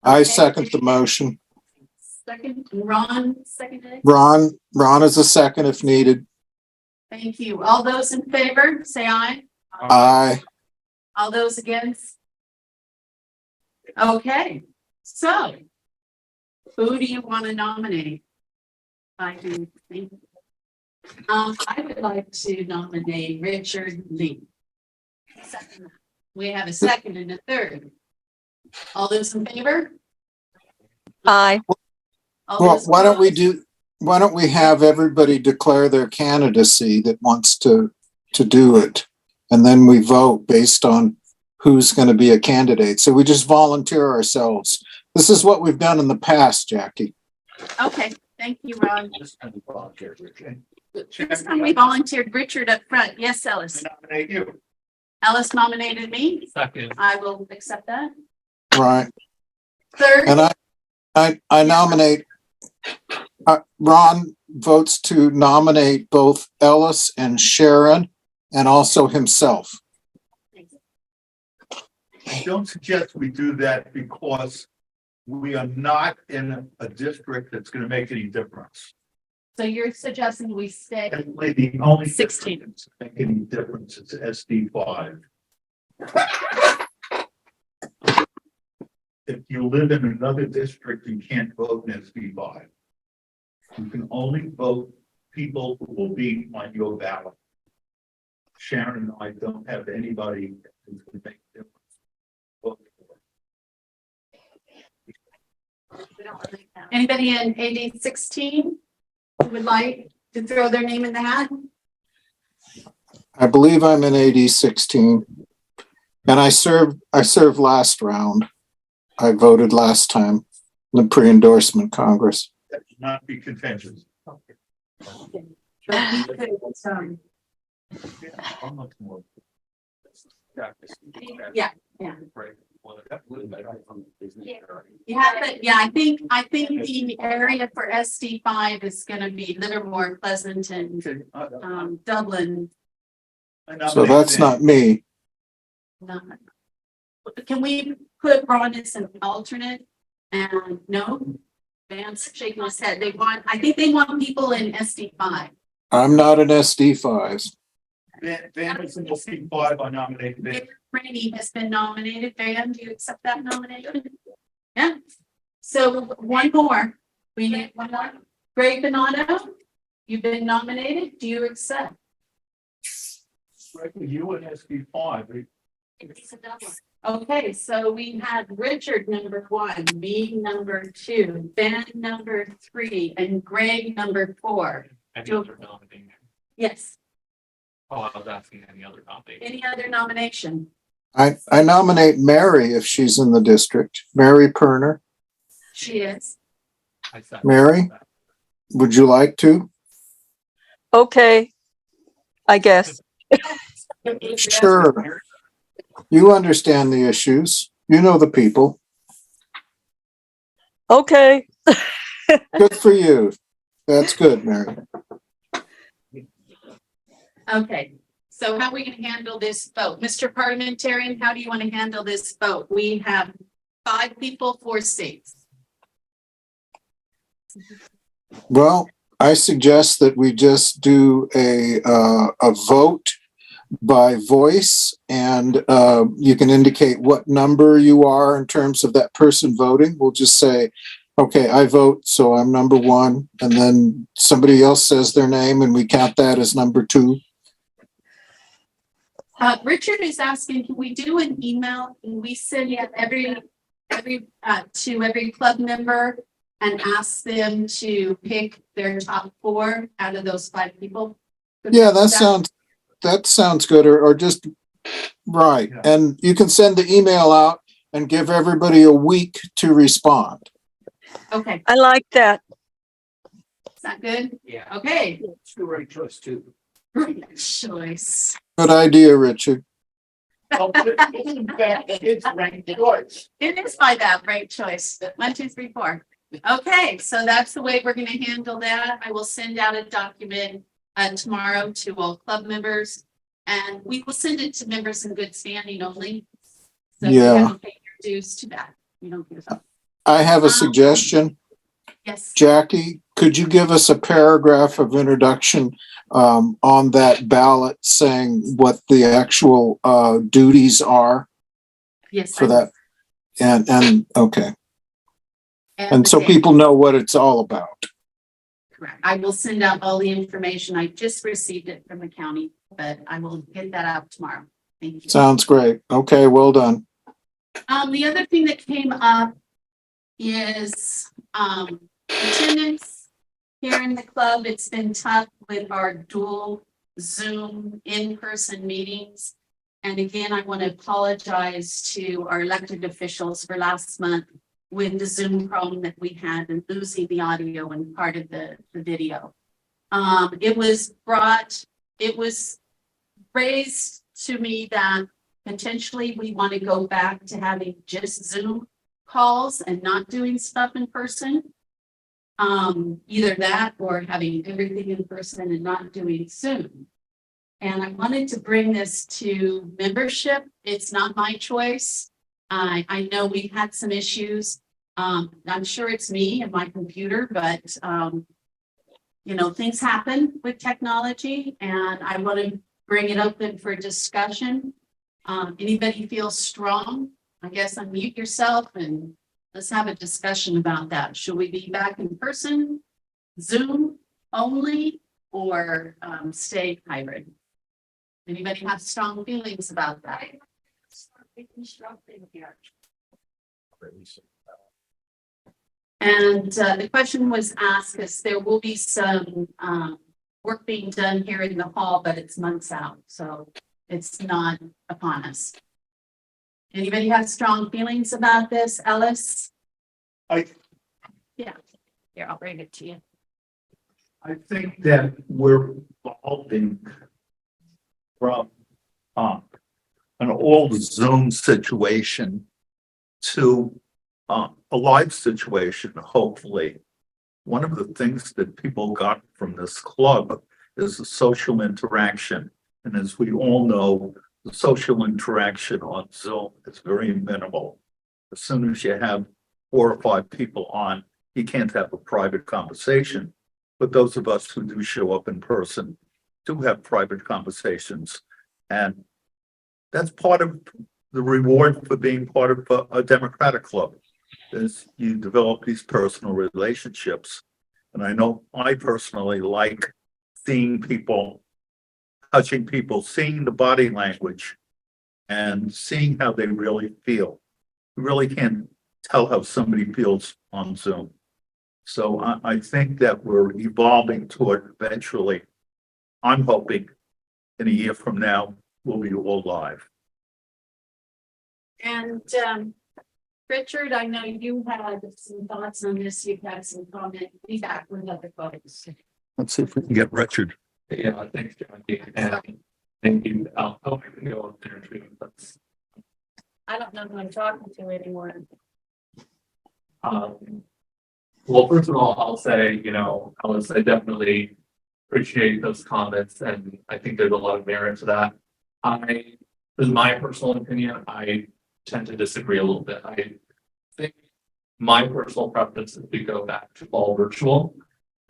I Okay. second the motion. Second, Ron seconded. Ron is a second if needed. Thank you. All those in favor, say aye. Aye. All those against? Okay, so who do you want to nominate? I do think. I would like to nominate Richard Lee. Second. We have a second and a third. All those in favor? Aye. All Well, those why opposed? don't we have everybody declare their candidacy that wants to do it? And then we vote based on who's going to be a candidate. So we just volunteer ourselves. This is what we've done in the past, Jackie. Okay, thank you, Ron. This time we volunteered, okay? This time we volunteered Richard up front. Yes, Ellis. I nominate you. Ellis nominated me. Second. I will accept that. Right. Third, And I nominate, Ron votes to nominate both Ellis and Sharon and also himself. I don't suggest we do that because we are not in a district that's gonna make any difference. so you're suggesting we stay And the only 16. district that's making any difference is SD5. If you live in another district, you can't vote in SD5. You can only vote people who will be on your ballot. Sharon and I don't have anybody who's gonna make a difference. Vote for. Anybody in AD 16 who would like to throw their name in the hat? I believe I'm in AD 16. And I served last round. I voted last time in the pre-endorsement Congress. That should not be contentious. But we could, I'm not more. Yeah, yeah. Right. Well, that would be better from the business area. You have to, yeah, I think the area for SD5 is gonna be Livermore, Pleasanton, Okay, Dublin. I nominate So that's Ben. not me. No. Can we put Ron as an alternate? And no, Van's shaking his head. I think they want people in SD5. I'm not an SD5. Van is in the SD5, I nominate Ben. Rainey has been nominated. Van, do you accept that nomination? Yeah. So one more. We need one more. Greg Donato, you've been nominated. Do you accept? You and SD5, Okay, so we had Richard number 1, me number 2, Ben number 3, and Greg number 4. Any other nomination? Yes. Oh, I was asking any other nomination. Any other nomination? I nominate Mary if she's in the district. Mary Perner. She is. I second Mary? that. Would you like to? Okay, I guess. Sure. You understand the issues. You know the people. Okay. Good for you. That's good, Mary. Okay, so how are we gonna handle this vote? Mr. Parliamentarian, how do you want to handle this vote? We have 5 people, 4 seats. Well, I suggest that we just do a vote by voice, and you can indicate what number you are in terms of that person voting. We'll just say, okay, I vote, so I'm number 1, and then somebody else says their name and we count that as number 2. Richard is asking, can we do an email? Can we send it to every club member and ask them to pick their top 4 out of those 5 people. Yeah, that sounds good, or just, right. And you can send the email out and give everybody a week to respond. Okay, I like that. is that good? Yeah. Okay, It's the right choice too. great choice. Good idea, Richard. It's right choice. It is by that right choice. 1, 2, 3, 4. Okay, so that's the way we're gonna handle that. I will send out a document tomorrow to all club members. And we will send it to members in good standing only. So if you Yeah. haven't paid your dues, too bad. You don't get it. I have a suggestion. Yes, Jackie, could you give us a paragraph of introduction on that ballot saying what the actual duties are yes. for I will. that? And okay. And the so date. people know what it's all about. Correct. I will send out all the information. I just received it from the county, but I will get that out tomorrow. Thank you. Sounds great. Okay, well done. The other thing that came up is attendance here in the club. It's been tough with our dual Zoom in-person meetings. And again, I want to apologize to our elected officials for last month with the Zoom problem that we had and losing the audio and part of the video. It was raised to me that potentially we want to go back to having just Zoom calls and not doing stuff in person. Either that or having everything in person and not doing Zoom. And I wanted to bring this to membership. It's not my choice. I know we've had some issues. I'm sure it's me and my computer, but things happen with technology, and I want to bring it open for discussion. Anybody feel strong? I guess unmute yourself and let's have a discussion about that. Should we be back in person, Zoom only, or stay hybrid? Anybody have strong feelings about that? And the question was asked because there will be some work being done here in the hall, but it's months out, so it's not upon us. Anybody have strong feelings about this, Ellis? Here, I'll bring it to you. I think that we're evolving from an old Zoom situation to a live situation, hopefully. One of the things that people got from this club is the social interaction. And as we all know, the social interaction on Zoom is very minimal. As soon as you have 4 or 5 people on, you can't have a private conversation. But those of us who do show up in person do have private conversations. And that's part of the reward for being part of a democratic club, is you develop these personal relationships. And I know I personally like seeing people, touching people, seeing the body language and seeing how they really feel. You really can't tell how somebody feels on Zoom. So I think that we're evolving toward eventually, I'm hoping in a year from now, we'll be all live. And Richard, I know you had some thoughts on this. You've had some comment feedback with other folks. Let's see if we can get Richard. Yeah, thanks, Jackie. And thank you. I can go up there too. That's, I don't know who I'm talking to anymore. well, first of all, I'll say, Alice, I definitely appreciate those comments, and I think there's a lot of merit to that. In my personal opinion, I tend to disagree a little bit. I think my personal preference is we go back to all virtual.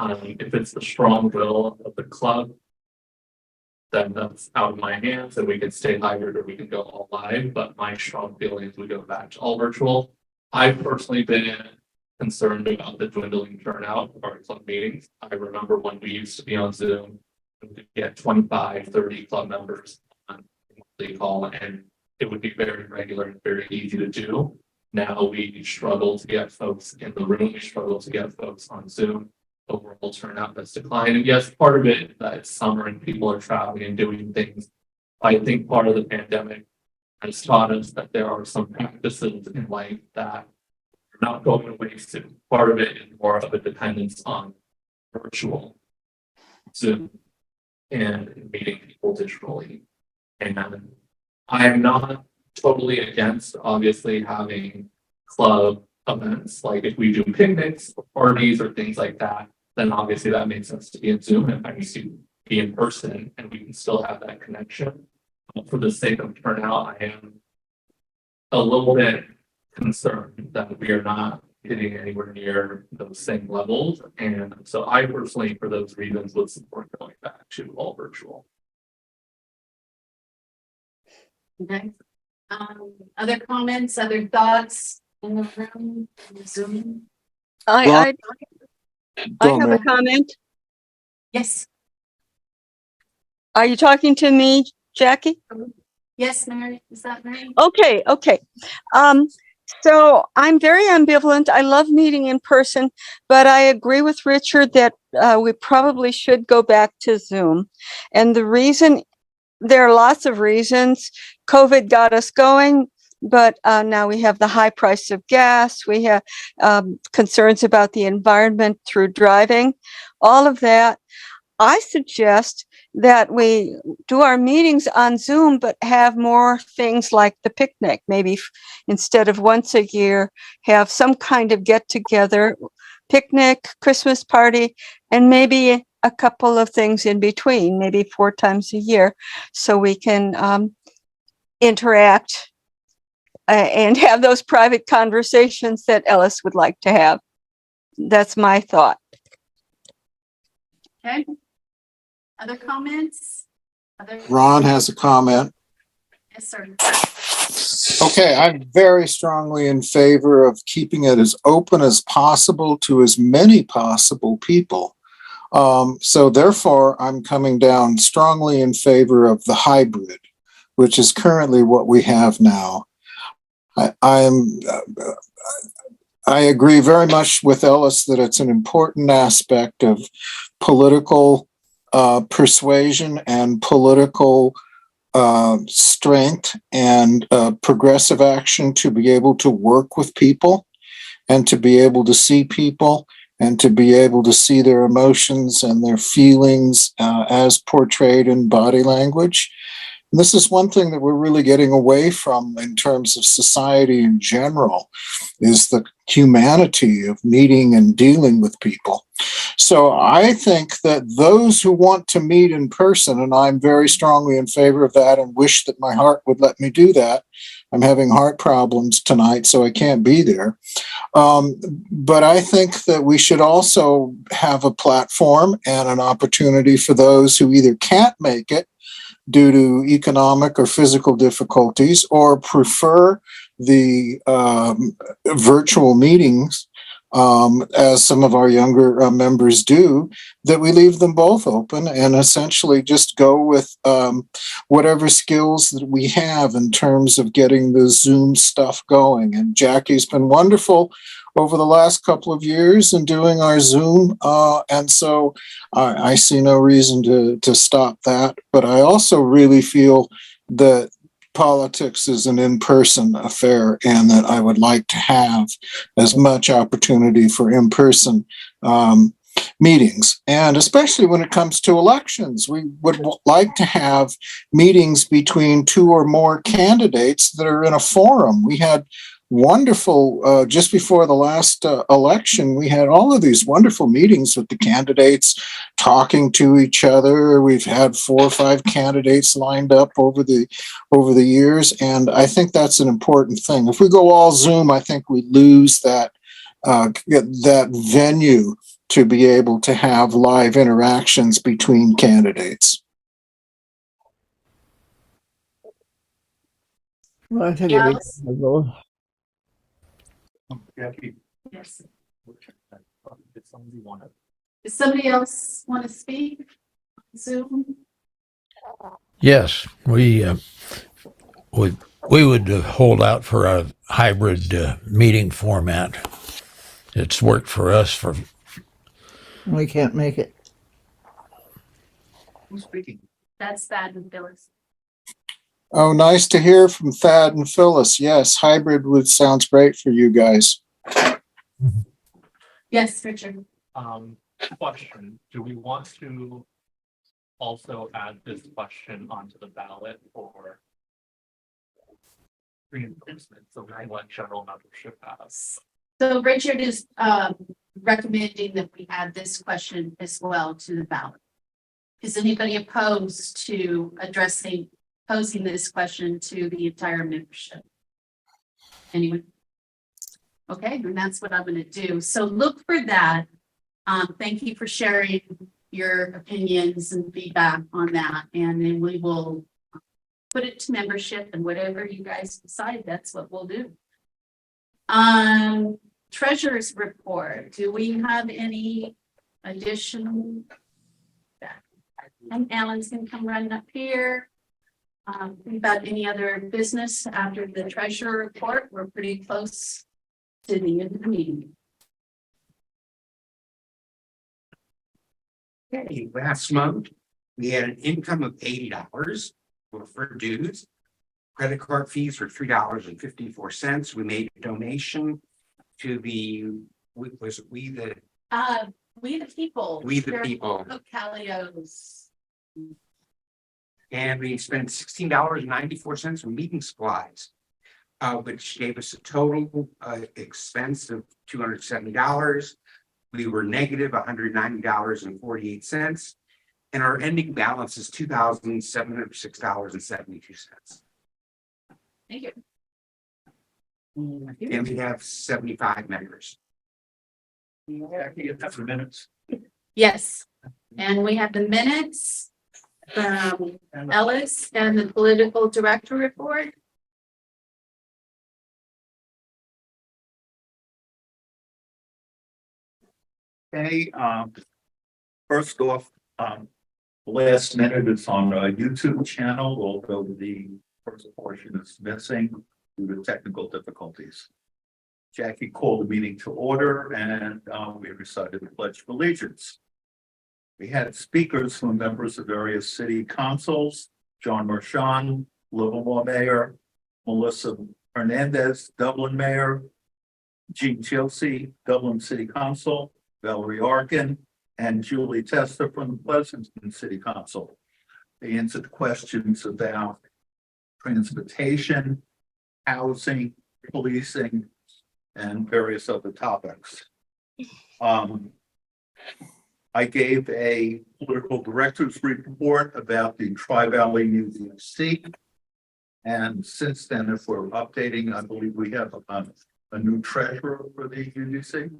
If it's the strong will of the club, then that's out of my hands, and we can stay hybrid or we can go all live. But my strong feeling is we go back to all virtual. I've personally been concerned about the dwindling turnout of our club meetings. I remember when we used to be on Zoom, we could get 25, 30 club members on the call, and it would be very regular and very easy to do. Now we struggle to get folks in the room, we struggle to get folks on Zoom. Overall turnout has declined. And yes, part of it that it's summer and people are traveling and doing things. I think part of the pandemic has taught us that there are some practices in life that are not going away soon. Part of it is more of a dependence on virtual Zoom and meeting people digitally. And I am not totally against obviously having club events, like if we do picnics or parties or things like that, then obviously that makes sense to be in Zoom and I need to be in person and we can still have that connection. For the sake of turnout, I am a little bit concerned that we are not hitting anywhere near those same levels. And so I personally, for those reasons, would support going back to all virtual. Okay. Other comments, other thoughts in the room, in the Zoom? I Go, have Mary. a comment. Yes, Are you talking to me, Jackie? yes, Mary, is that Mary? Okay. So I'm very ambivalent. I love meeting in person, but I agree with Richard that we probably should go back to Zoom. And the reason, there are lots of reasons. COVID got us going, but now we have the high price of gas. We have concerns about the environment through driving, all of that. I suggest that we do our meetings on Zoom, but have more things like the picnic. Maybe instead of once a year, have some kind of get together, picnic, Christmas party, and maybe a couple of things in between, maybe 4 times a year, so we can interact and have those private conversations that Ellis would like to have. That's my thought. Okay. Other comments? Ron has a comment. Yes, sir. Okay, I'm very strongly in favor of keeping it as open as possible to as many possible people. So therefore, I'm coming down strongly in favor of the hybrid, which is currently what we have now. I agree very much with Ellis that it's an important aspect of political persuasion and political strength and progressive action to be able to work with people and to be able to see people and to be able to see their emotions and their feelings as portrayed in body language. And this is one thing that we're really getting away from in terms of society in general, is the humanity of meeting and dealing with people. So I think that those who want to meet in person, and I'm very strongly in favor of that and wish that my heart would let me do that. I'm having heart problems tonight, so I can't be there. But I think that we should also have a platform and an opportunity for those who either can't make it due to economic or physical difficulties or prefer the virtual meetings, as some of our younger members do, that we leave them both open and essentially just go with whatever skills that we have in terms of getting the Zoom stuff going. And Jackie's been wonderful over the last couple of years in doing our Zoom. And so I see no reason to stop that. But I also really feel that politics is an in-person affair and that I would like to have as much opportunity for in-person meetings. And especially when it comes to elections, we would like to have meetings between 2 or more candidates that are in a forum. We had wonderful, just before the last election, we had all of these wonderful meetings with the candidates talking to each other. We've had 4 or 5 candidates lined up over the years, and I think that's an important thing. If we go all Zoom, I think we lose that venue to be able to have live interactions between candidates. Well, I think Yes. Jackie, Yes. did somebody want to? Does somebody else want to speak? Zoom? Yes, we would hold out for hybrid meeting format. It's worked for us for. We can't make it. Who's speaking? That's bad and Phyllis. Oh, nice to hear from Thad and Phyllis. Yes, hybrid would sounds great for you guys. Yes, Richard. Question, do we want to also add this question onto the ballot for reinforcement, so we can let general membership pass? So Richard is recommending that we add this question as well to the ballot. Is anybody opposed to posing this question to the entire membership? Anyone? Okay, and that's what I'm going to do. So look for that. Thank you for sharing your opinions and feedback on that. And then we will put it to membership, and whatever you guys decide, that's what we'll do. Treasurer's report. Do we have any additional? And Alan's gonna come running up here. About any other business after the treasurer report? We're pretty close to the end of the meeting. Okay, last month, we had an income of $80 for dues. Credit card fees were $3.54. We made a donation to the, We the People. We the People. Of Calios. And we spent $16.94 on meeting supplies, which gave us a total expense of $270. We were negative $190.48, and our ending balance is $2,706.72. Thank you. And we have 75 members. Minutes. Yes, and we have the minutes from Ellis and the political director report. Okay, first off, last minute is on our YouTube channel, although the first portion is missing due to technical difficulties. Jackie called the meeting to order, and we recited the Pledge of Allegiance. We had speakers from members of various city councils: John Marchand, Livermore Mayor; Melissa Hernandez, Dublin Mayor; Jean Chelsea, Dublin City Council; Valerie Arkin, and Julie Tester from the Pleasanton City Council. They answered questions about transportation, housing, policing, and various other topics. I gave a political director's report about the Tri-Valley UDC. And since then, if we're updating, I believe we have a new treasurer for the UDC.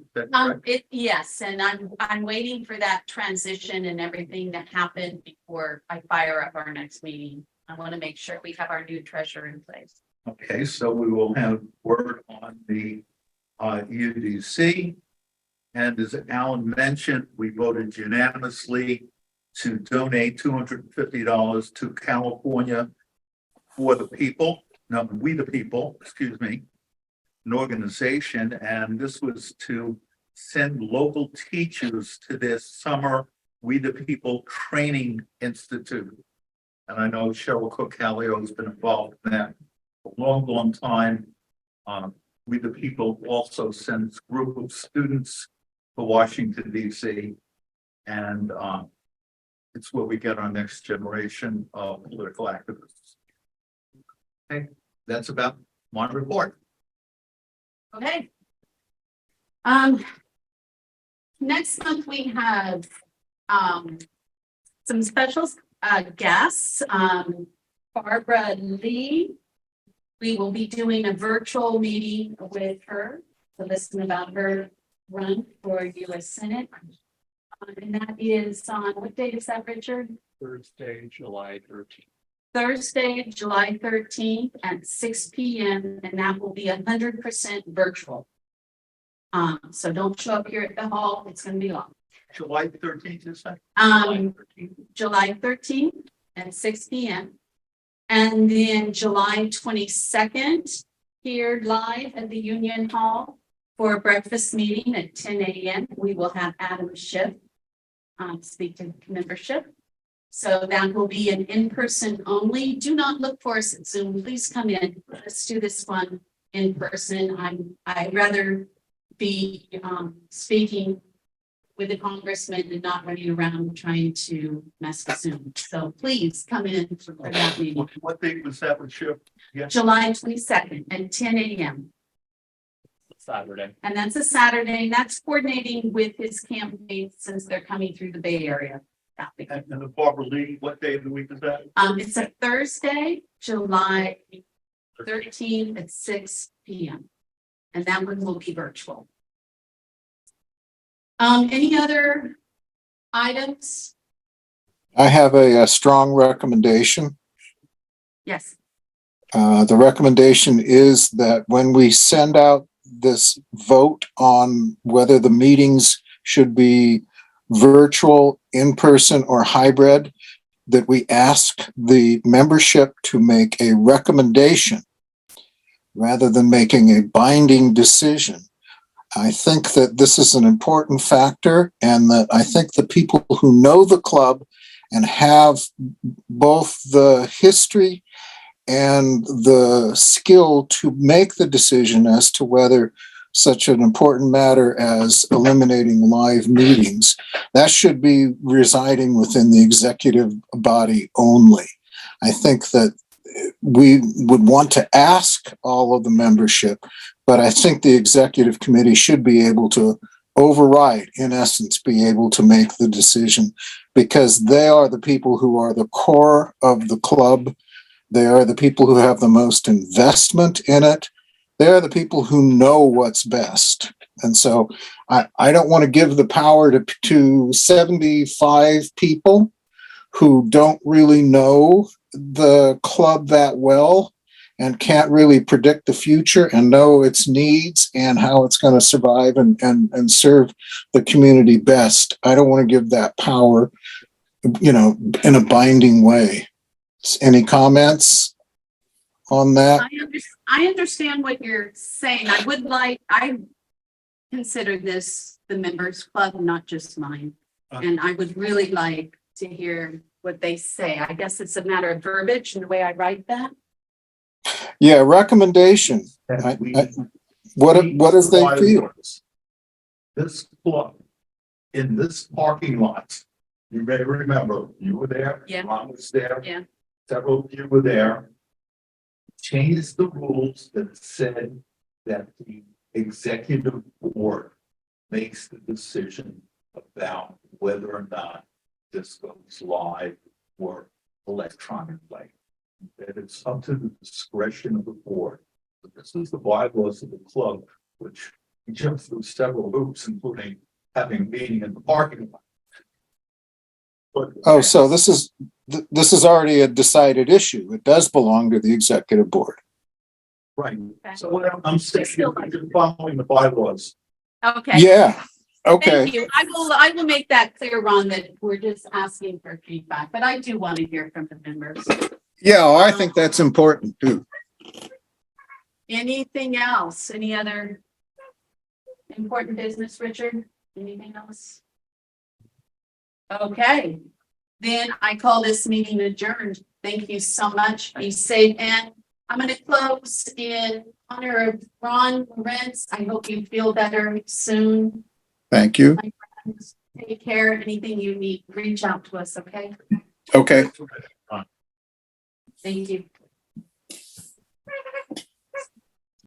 Yes, and I'm waiting for that transition and everything to happen before I fire up our next meeting. I want to make sure we have our new treasurer in place. Okay, so we will have word on the UDC. And as Alan mentioned, we voted unanimously to donate $250 to California for the People, no, We the People, excuse me, an organization. And this was to send local teachers to this summer We the People Training Institute. And I know Cheryl Cook-Callio has been involved in that for a long, long time. We the People also sends a group of students to Washington, D.C. And it's where we get our next generation of political activists. Okay, that's about my report. Okay. Next month we have some special guests. Barbara Lee. We will be doing a virtual meeting with her to listen about her run for U.S. Senate. And that is on, what date is that, Richard? Thursday, July 13th. Thursday, July 13th at 6 p.m. And that will be 100% virtual. So don't show up here at the hall. It's going to be long. July 13th, is that? July 13th at 6 p.m. And then July 22nd here live at the Union Hall for a breakfast meeting at 10 a.m. We will have Adam Schiff speak to membership. So that will be an in-person only. Do not look for us at Zoom. Please come in. Let's do this one in person. I'd rather be speaking with the congressman and not running around trying to mess with Zoom. So please come in for that meeting. What date was that, Chip? Yeah. July 22nd at 10 a.m. Saturday. And that's a Saturday. That's coordinating with his campaign since they're coming through the Bay Area. And the Barbara Lee, what day of the week is that? It's a Thursday, July 13th at 6 p.m. And that one will be virtual. Any other items? I have a strong recommendation. Yes. The recommendation is that when we send out this vote on whether the meetings should be virtual, in-person, or hybrid, that we ask the membership to make a recommendation rather than making a binding decision. I think that this is an important factor, and that I think the people who know the club and have both the history and the skill to make the decision as to whether such an important matter as eliminating live meetings, that should be residing within the executive body only. I think that we would want to ask all of the membership, but I think the executive committee should be able to override, in essence, be able to make the decision, because they are the people who are the core of the club. They are the people who have the most investment in it. They are the people who know what's best. And so I don't want to give the power to 75 people who don't really know the club that well and can't really predict the future and know its needs and how it's going to survive and serve the community best. I don't want to give that power, in a binding way. Any comments on that? I understand what you're saying. I consider this the members club, not just mine. And I would really like to hear what they say. I guess it's a matter of verbiage and the way I write that. Yeah, recommendation. What does they feel? This club, in this parking lot, you may remember, you were there. Yeah. Ron was there. Yeah. Several of you were there. Changed the rules that said that the executive board makes the decision about whether or not this goes live or electronically. That it's up to the discretion of the board. But this is the bylaws of the club, which we jumped through several hoops, including having a meeting in the parking lot. Oh, so this is already a decided issue. It does belong to the executive board. Right. So what I'm saying, you're following the bylaws. Okay. Yeah. Okay. Thank you. I will make that clear, Ron, that we're just asking for feedback, but I do want to hear from the members. Yeah, I think that's important too. Anything else? Any other important business, Richard? Anything else? Okay, then I call this meeting adjourned. Thank you so much. Be safe. And I'm going to close in honor of Ron Lorenz. I hope you feel better soon. Thank you. My friends, take care. Anything you need, reach out to us, okay? Okay. Thank you.